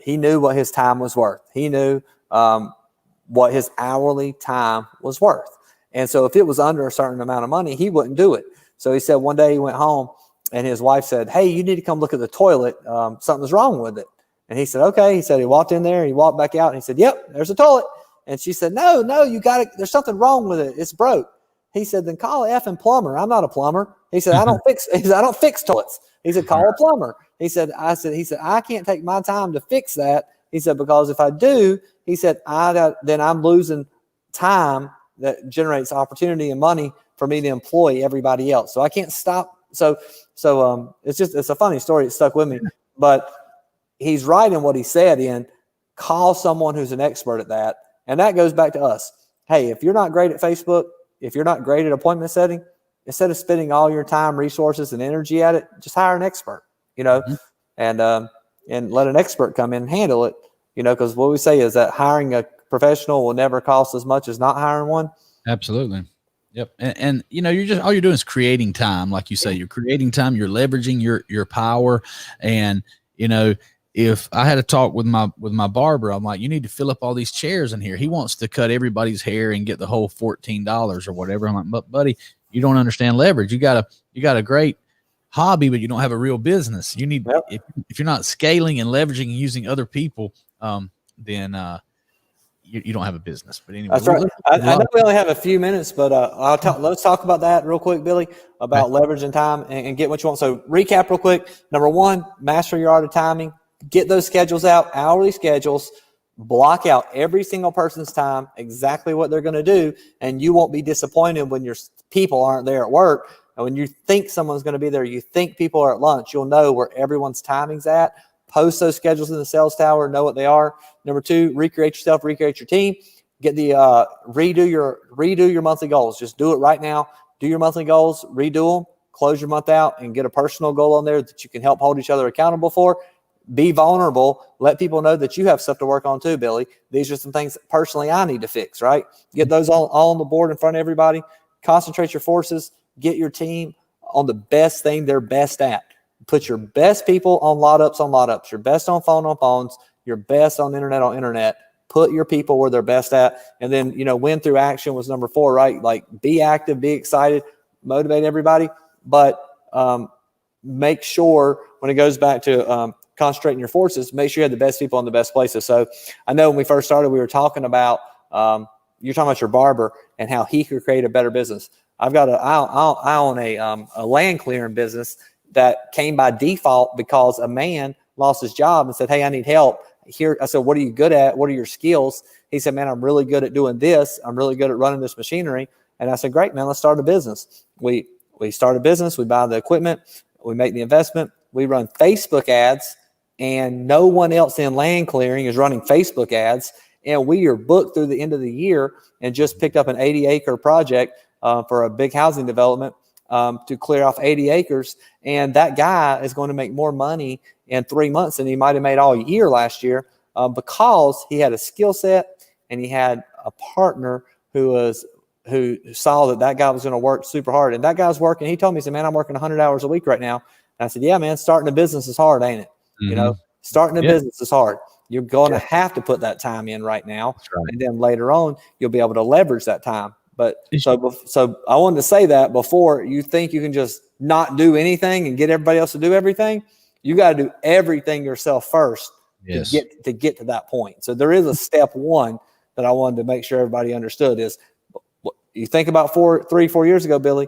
knew what his time was worth. He knew what his hourly time was worth. And so if it was under a certain amount of money, he wouldn't do it. So he said one day he went home and his wife said, hey, you need to come look at the toilet. Something's wrong with it. And he said, okay. He said, he walked in there, he walked back out, and he said, yep, there's a toilet. And she said, no, you got it. There's something wrong with it. It's broke. He said, then call an effing plumber. I'm not a plumber. He said, I don't fix toilets. He said, call a plumber. He said, I can't take my time to fix that. He said, because if I do, he said, then I'm losing time that generates opportunity and money for me to employ everybody else. So I can't stop. So it's a funny story. It stuck with me, but he's right in what he said call someone who's an expert at that. And that goes back to us. Hey, if you're not great at Facebook, if you're not great at appointment setting, instead of spending all your time, resources, and energy at it, just hire an expert, and let an expert come in and handle it, because what we say is that hiring a professional will never cost as much as not hiring one. Absolutely. Yep. And you're just, all you're doing is creating time. Like you say, you're creating time, you're leveraging your power. And, if I had a talk with my barber, I'm like, you need to fill up all these chairs in here. He wants to cut everybody's hair and get the whole $14 or whatever. I'm like, but buddy, you don't understand leverage. You got a great hobby, but you don't have a real business. You need, if you're not scaling and leveraging and using other people, then you don't have a business. But anyway, that's right. I know we only have a few minutes, but let's talk about that real quick, Billy, about leveraging time and get what you want. So recap real quick. Number one, master your art of timing. Get those schedules out, hourly schedules. Block out every single person's time, exactly what they're going to do, and you won't be disappointed when your people aren't there at work. And when you think someone's going to be there, you think people are at lunch, you'll know where everyone's timing's at. Post those schedules in the sales tower, know what they are. Number two, recreate yourself, recreate your team. Get the redo your monthly goals. Just do it right now. Do your monthly goals, redo them, close your month out, and get a personal goal on there that you can help hold each other accountable for. Be vulnerable. Let people know that you have stuff to work on too, Billy. These are some things that personally I need to fix, right? Get those all on the board in front of everybody. Concentrate your forces. Get your team on the best thing they're best at. Put your best people on lot ups, your best on phones, your best on internet. Put your people where they're best at. And then, win through action was number 4, right? Like be active, be excited, motivate everybody. But make sure when it goes back to concentrating your forces, make sure you have the best people in the best places. So I know when we first started, we were talking about, you're talking about your barber and how he could create a better business. I own a land clearing business that came by default because a man lost his job and said, hey, I need help here. I said, what are you good at? What are your skills? He said, man, I'm really good at doing this. I'm really good at running this machinery. And I said, great, man, let's start a business. We start a business. We buy the equipment. We make the investment. We run Facebook ads, and no one else in land clearing is running Facebook ads. And we are booked through the end of the year and just picked up an 80-acre project for a big housing development to clear off 80 acres. And that guy is going to make more money in 3 months than he might have made all year last year because he had a skill set and he had a partner who saw that guy was going to work super hard. And that guy's working. He told me, he said, man, I'm working 100 hours a week right now. And I said, yeah, man, starting a business is hard, ain't it? Mm-hmm. Starting a business is hard. You're going to have to put that time in right now. Right. And then later on, you'll be able to leverage that time. But so I wanted to say that before you think you can just not do anything and get everybody else to do everything. You got to do everything yourself first to get to that point. So there is a step one that I wanted to make sure everybody understood is you think about 4 years ago, Billy,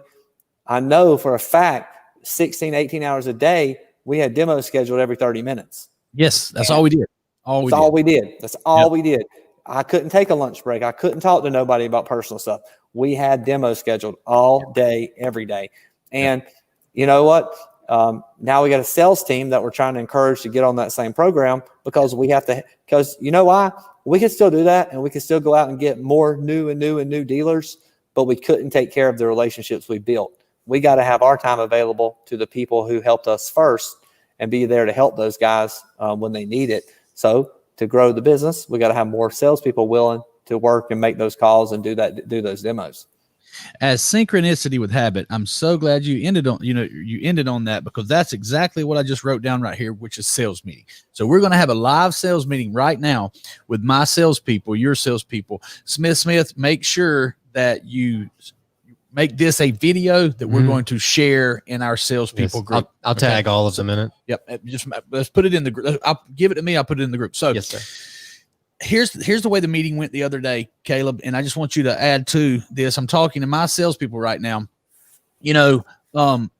I know for a fact 16, 18 hours a day, we had demos scheduled every 30 minutes. Yes, that's all we did. That's all we did. I couldn't take a lunch break. I couldn't talk to nobody about personal stuff. We had demos scheduled all day, every day. And you know what? Now we got a sales team that we're trying to encourage to get on that same program because you know why? We could still do that and we could still go out and get more new dealers, but we couldn't take care of the relationships we built. We got to have our time available to the people who helped us first and be there to help those guys when they need it. So to grow the business, we got to have more salespeople willing to work and make those calls and do those demos. As synchronicity with habit, I'm so glad you ended on that because that's exactly what I just wrote down right here, which is sales meeting. So we're going to have a live sales meeting right now with my salespeople, your salespeople. Smith, make sure that you make this a video that we're going to share in our salespeople group. I'll tag all of them in it. Yep. Just let's put it in the group. I'll give it to me. I'll put it in the group. So yes, sir. Here's the way the meeting went the other day, Caleb. And I just want you to add to this. I'm talking to my salespeople right now. You know,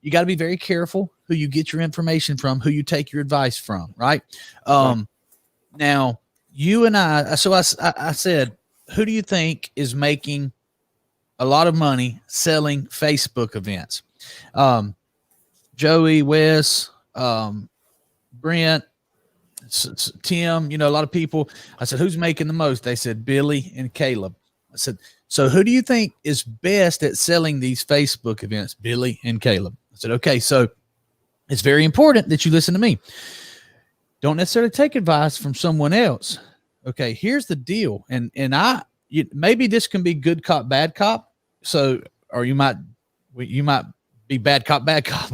you got to be very careful who you get your information from, who you take your advice from. Right. Now you and I said, who do you think is making a lot of money selling Facebook events? Joey, Wes, Brent, Tim, you know, a lot of people. I said, who's making the most? They said, Billy and Caleb. I said, so who do you think is best at selling these Facebook events? Billy and Caleb. I said, okay, so it's very important that you listen to me. Don't necessarily take advice from someone else. Okay, here's the deal. And maybe this can be good cop, bad cop. So, or you might be bad cop, bad cop.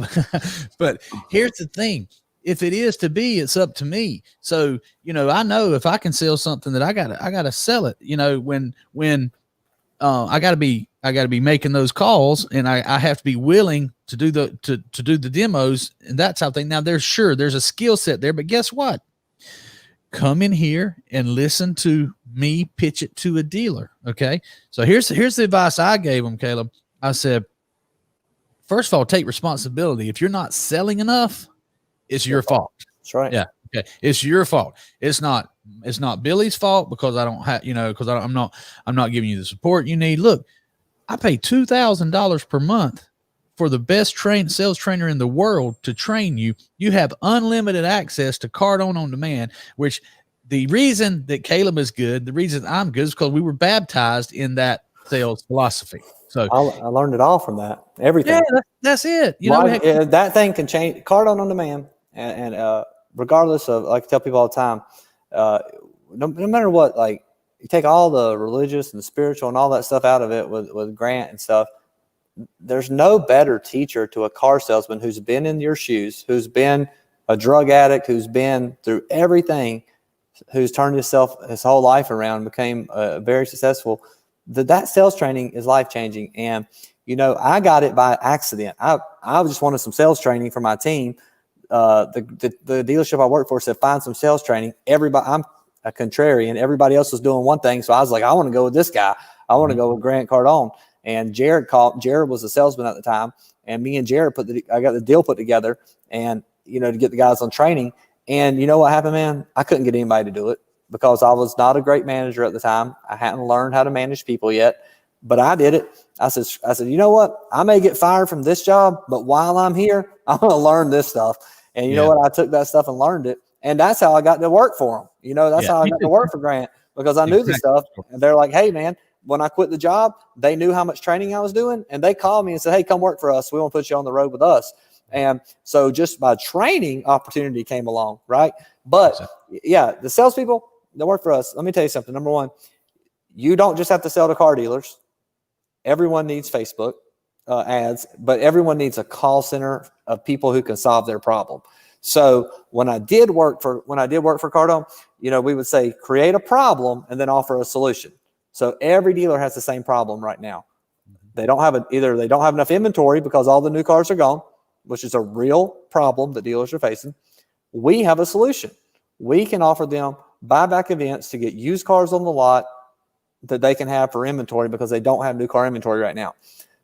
But here's the thing. If it is to be, it's up to me. So, you know, I know if I can sell something that I gotta sell it, you know, when I gotta be making those calls, and I have to be willing to do the demos and that type of thing. Now there's a skill set there, but guess what? Come in here and listen to me pitch it to a dealer. Okay. So here's the advice I gave them, Caleb. I said, first of all, take responsibility. If you're not selling enough, it's your fault. That's right. Yeah. Okay. It's your fault. It's not Billy's fault because I don't have, you know, because I'm not giving you the support you need. Look, I pay $2,000 per month for the best sales trainer in the world to train you. You have unlimited access to Cardone on demand, which the reason that Caleb is good, the reason I'm good is because we were baptized in that sales philosophy. So I learned it all from that. Everything. Yeah, that's it. You know, that thing can change. Cardone on demand, and regardless of, like I tell people all the time, no matter what, like you take all the religious and the spiritual and all that stuff out of it with Grant and stuff. There's no better teacher to a car salesman who's been in your shoes, who's been a drug addict, who's been through everything, who's turned his whole life around, became very successful. That sales training is life-changing. And, you know, I got it by accident. I just wanted some sales training for my team. The dealership I work for said, find some sales training. I'm a contrarian. Everybody else was doing one thing. So I was like, I want to go with this guy. I want to go with Grant Cardone. And Jared was a salesman at the time. And me and Jared I got the deal put together, and, you know, to get the guys on training. And you know what happened, man? I couldn't get anybody to do it because I was not a great manager at the time. I hadn't learned how to manage people yet, but I did it. I said, you know what? I may get fired from this job, but while I'm here, I'm going to learn this stuff. And you know what? I took that stuff and learned it. And that's how I got to work for them. You know, that's how I got to work for Grant, because I knew the stuff. And they're like, hey, man, when I quit the job, they knew how much training I was doing. And they called me and said, hey, come work for us. We want to put you on the road with us. And so just by training, opportunity came along, right? But yeah, the salespeople that work for us, let me tell you something. Number one, you don't just have to sell to car dealers. Everyone needs Facebook ads, but everyone needs a call center of people who can solve their problem. So when I did work for Cardone, you know, we would say create a problem and then offer a solution. So every dealer has the same problem right now. They don't have either they don't have enough inventory because all the new cars are gone, which is a real problem that dealers are facing. We have a solution. We can offer them buyback events to get used cars on the lot that they can have for inventory because they don't have new car inventory right now.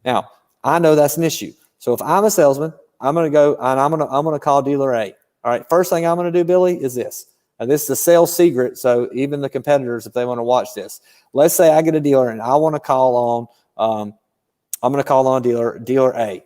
Now, I know that's an issue. So if I'm a salesman, I'm going to go and I'm going to call dealer A. All right. First thing I'm going to do, Billy, is this. Now, this is a sales secret. So even the competitors, if they want to watch this, let's say I get a dealer and I want to call on, I'm going to call on dealer A.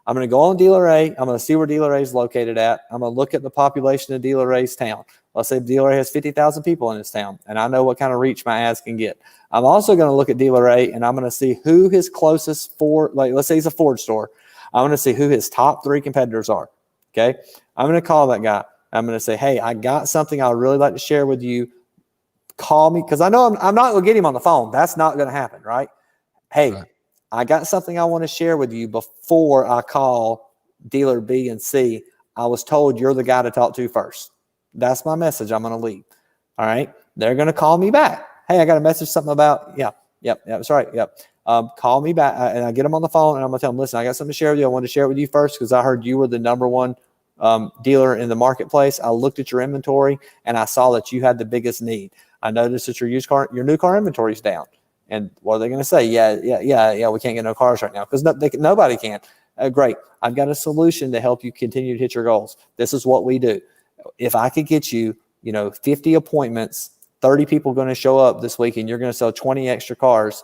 I'm going to go on dealer A. I'm going to see where dealer A is located at. I'm going to look at the population of dealer A's town. Let's say dealer A has 50,000 people in his town, and I know what kind of reach my ads can get. I'm also going to look at dealer A, and I'm going to see who his closest Ford, like let's say he's a Ford store. I'm going to see who his top 3 competitors are. Okay. I'm going to call that guy. I'm going to say, hey, I got something I'd really like to share with you. Call me. Cause I know I'm not going to get him on the phone. That's not going to happen. Right. Hey, right. I got something I want to share with you before I call dealer B and C. I was told you're the guy to talk to first. That's my message I'm going to leave. All right. They're going to call me back. Hey, I got a message, something about, yep, that's right. Yep. call me back, and I get them on the phone, and I'm gonna tell them, listen, I got something to share with you. I wanted to share it with you first because I heard you were the number one dealer in the marketplace. I looked at your inventory and I saw that you had the biggest need. I noticed that your new car inventory is down. And what are they going to say? Yeah. We can't get no cars right now because nobody can. Great. I've got a solution to help you continue to hit your goals. This is what we do. If I could get you, 50 appointments, 30 people going to show up this week, and you're going to sell 20 extra cars,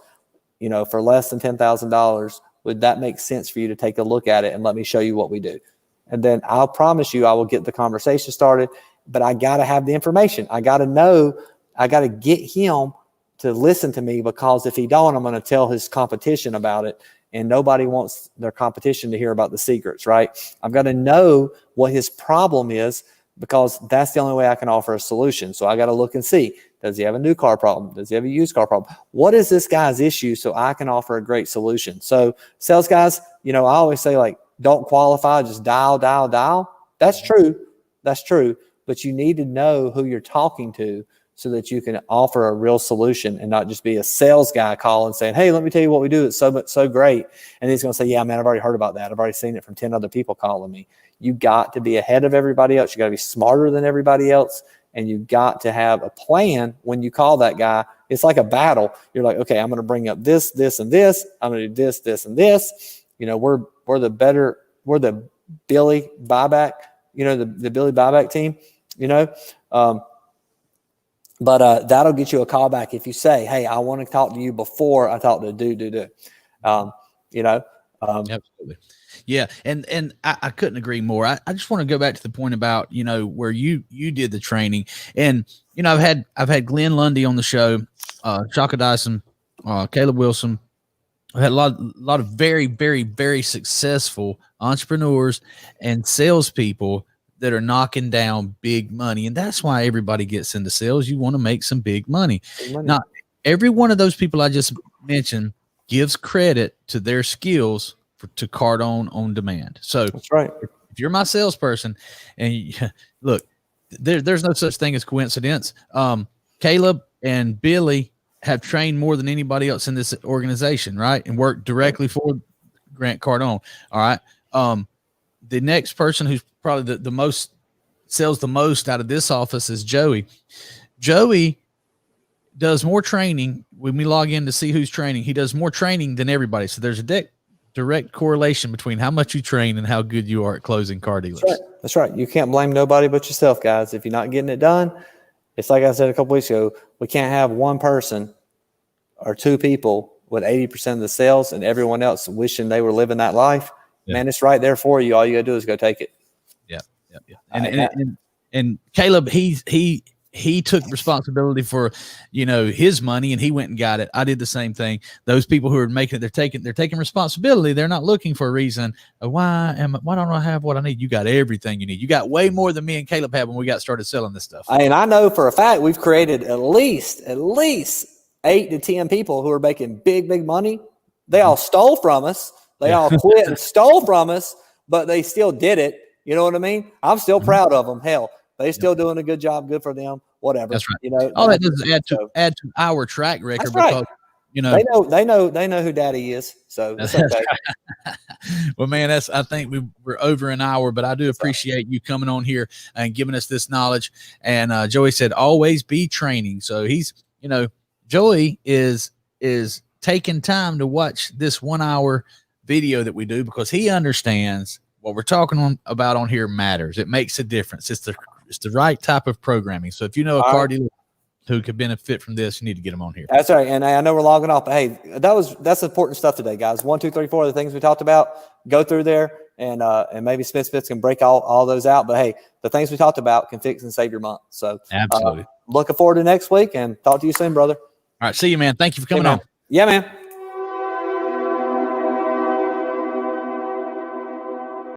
for less than $10,000, would that make sense for you to take a look at it and let me show you what we do? And then I'll promise you I will get the conversation started, but I got to have the information. I got to know, I got to get him to listen to me, because if he don't, I'm going to tell his competition about it. And nobody wants their competition to hear about the secrets, right? I've got to know what his problem is, because that's the only way I can offer a solution. So I got to look and see, does he have a new car problem? Does he have a used car problem? What is this guy's issue so I can offer a great solution? So sales guys, I always say, like, don't qualify, just dial. That's true. But you need to know who you're talking to so that you can offer a real solution and not just be a sales guy calling saying, hey, let me tell you what we do. It's so great. And he's going to say, yeah, man, I've already heard about that. I've already seen it from 10 other people calling me. You got to be ahead of everybody else. You got to be smarter than everybody else. And you got to have a plan when you call that guy. It's like a battle. You're like, okay, I'm going to bring up this, and this. I'm going to do this, and this. We're the Billy buyback, the Billy buyback team, But that'll get you a call back if you say, hey, I want to talk to you before I talk to do. Absolutely. Yeah. And I couldn't agree more. I just want to go back to the point about, where you did the training. And, I've had Glenn Lundy on the show, Shaka Dyson, Caleb Wilson. I've had a lot of very, very, very successful entrepreneurs and salespeople that are knocking down big money. And that's why everybody gets into sales. You want to make some big money. Now, every one of those people I just mentioned gives credit to their skills to card on demand. So that's right. If you're my salesperson, and look, there's no such thing as coincidence. Caleb and Billy have trained more than anybody else in this organization, right? And worked directly for Grant Cardone. All right. The next person who's probably the most sells the most out of this office is Joey. Joey does more training. When we log in to see who's training, he does more training than everybody. So there's a direct correlation between how much you train and how good you are at closing car dealers. That's right. You can't blame nobody but yourself, guys. If you're not getting it done, it's like I said a couple weeks ago, we can't have one person or two people with 80% of the sales and everyone else wishing they were living that life. Yeah. Man, it's right there for you. All you got to do is go take it. Yeah. And Caleb, he took responsibility for, his money, and he went and got it. I did the same thing. Those people who are making it, they're taking responsibility. They're not looking for a reason. Why don't I have what I need? You got everything you need. You got way more than me and Caleb had when we got started selling this stuff. And I know for a fact we've created at least 8 to 10 people who are making big money. They all stole from us. They all quit and stole from us, but they still did it. You know what I mean? I'm still proud of them. Hell, they're still doing a good job. Good for them. Whatever. That's right. All that does is add to our track record. Because, they know who Daddy is. So it's okay. Well, man, I think we're over an hour, but I do appreciate you coming on here and giving us this knowledge. And Joey said, always be training. So he's, Joey is taking time to watch this 1 hour video that we do, because he understands what we're talking about on here matters. It makes a difference. It's the right type of programming. So if you know a car dealer who could benefit from this, you need to get them on here. That's right. And I know we're logging off, but hey, that's important stuff today, guys. 1, 2, 3, 4, the things we talked about, go through there and maybe Spits can break all those out. But hey, the things we talked about can fix and save your month. So absolutely. Looking forward to next week, and talk to you soon, brother. All right. See you, man. Thank you for coming on. Yeah, man.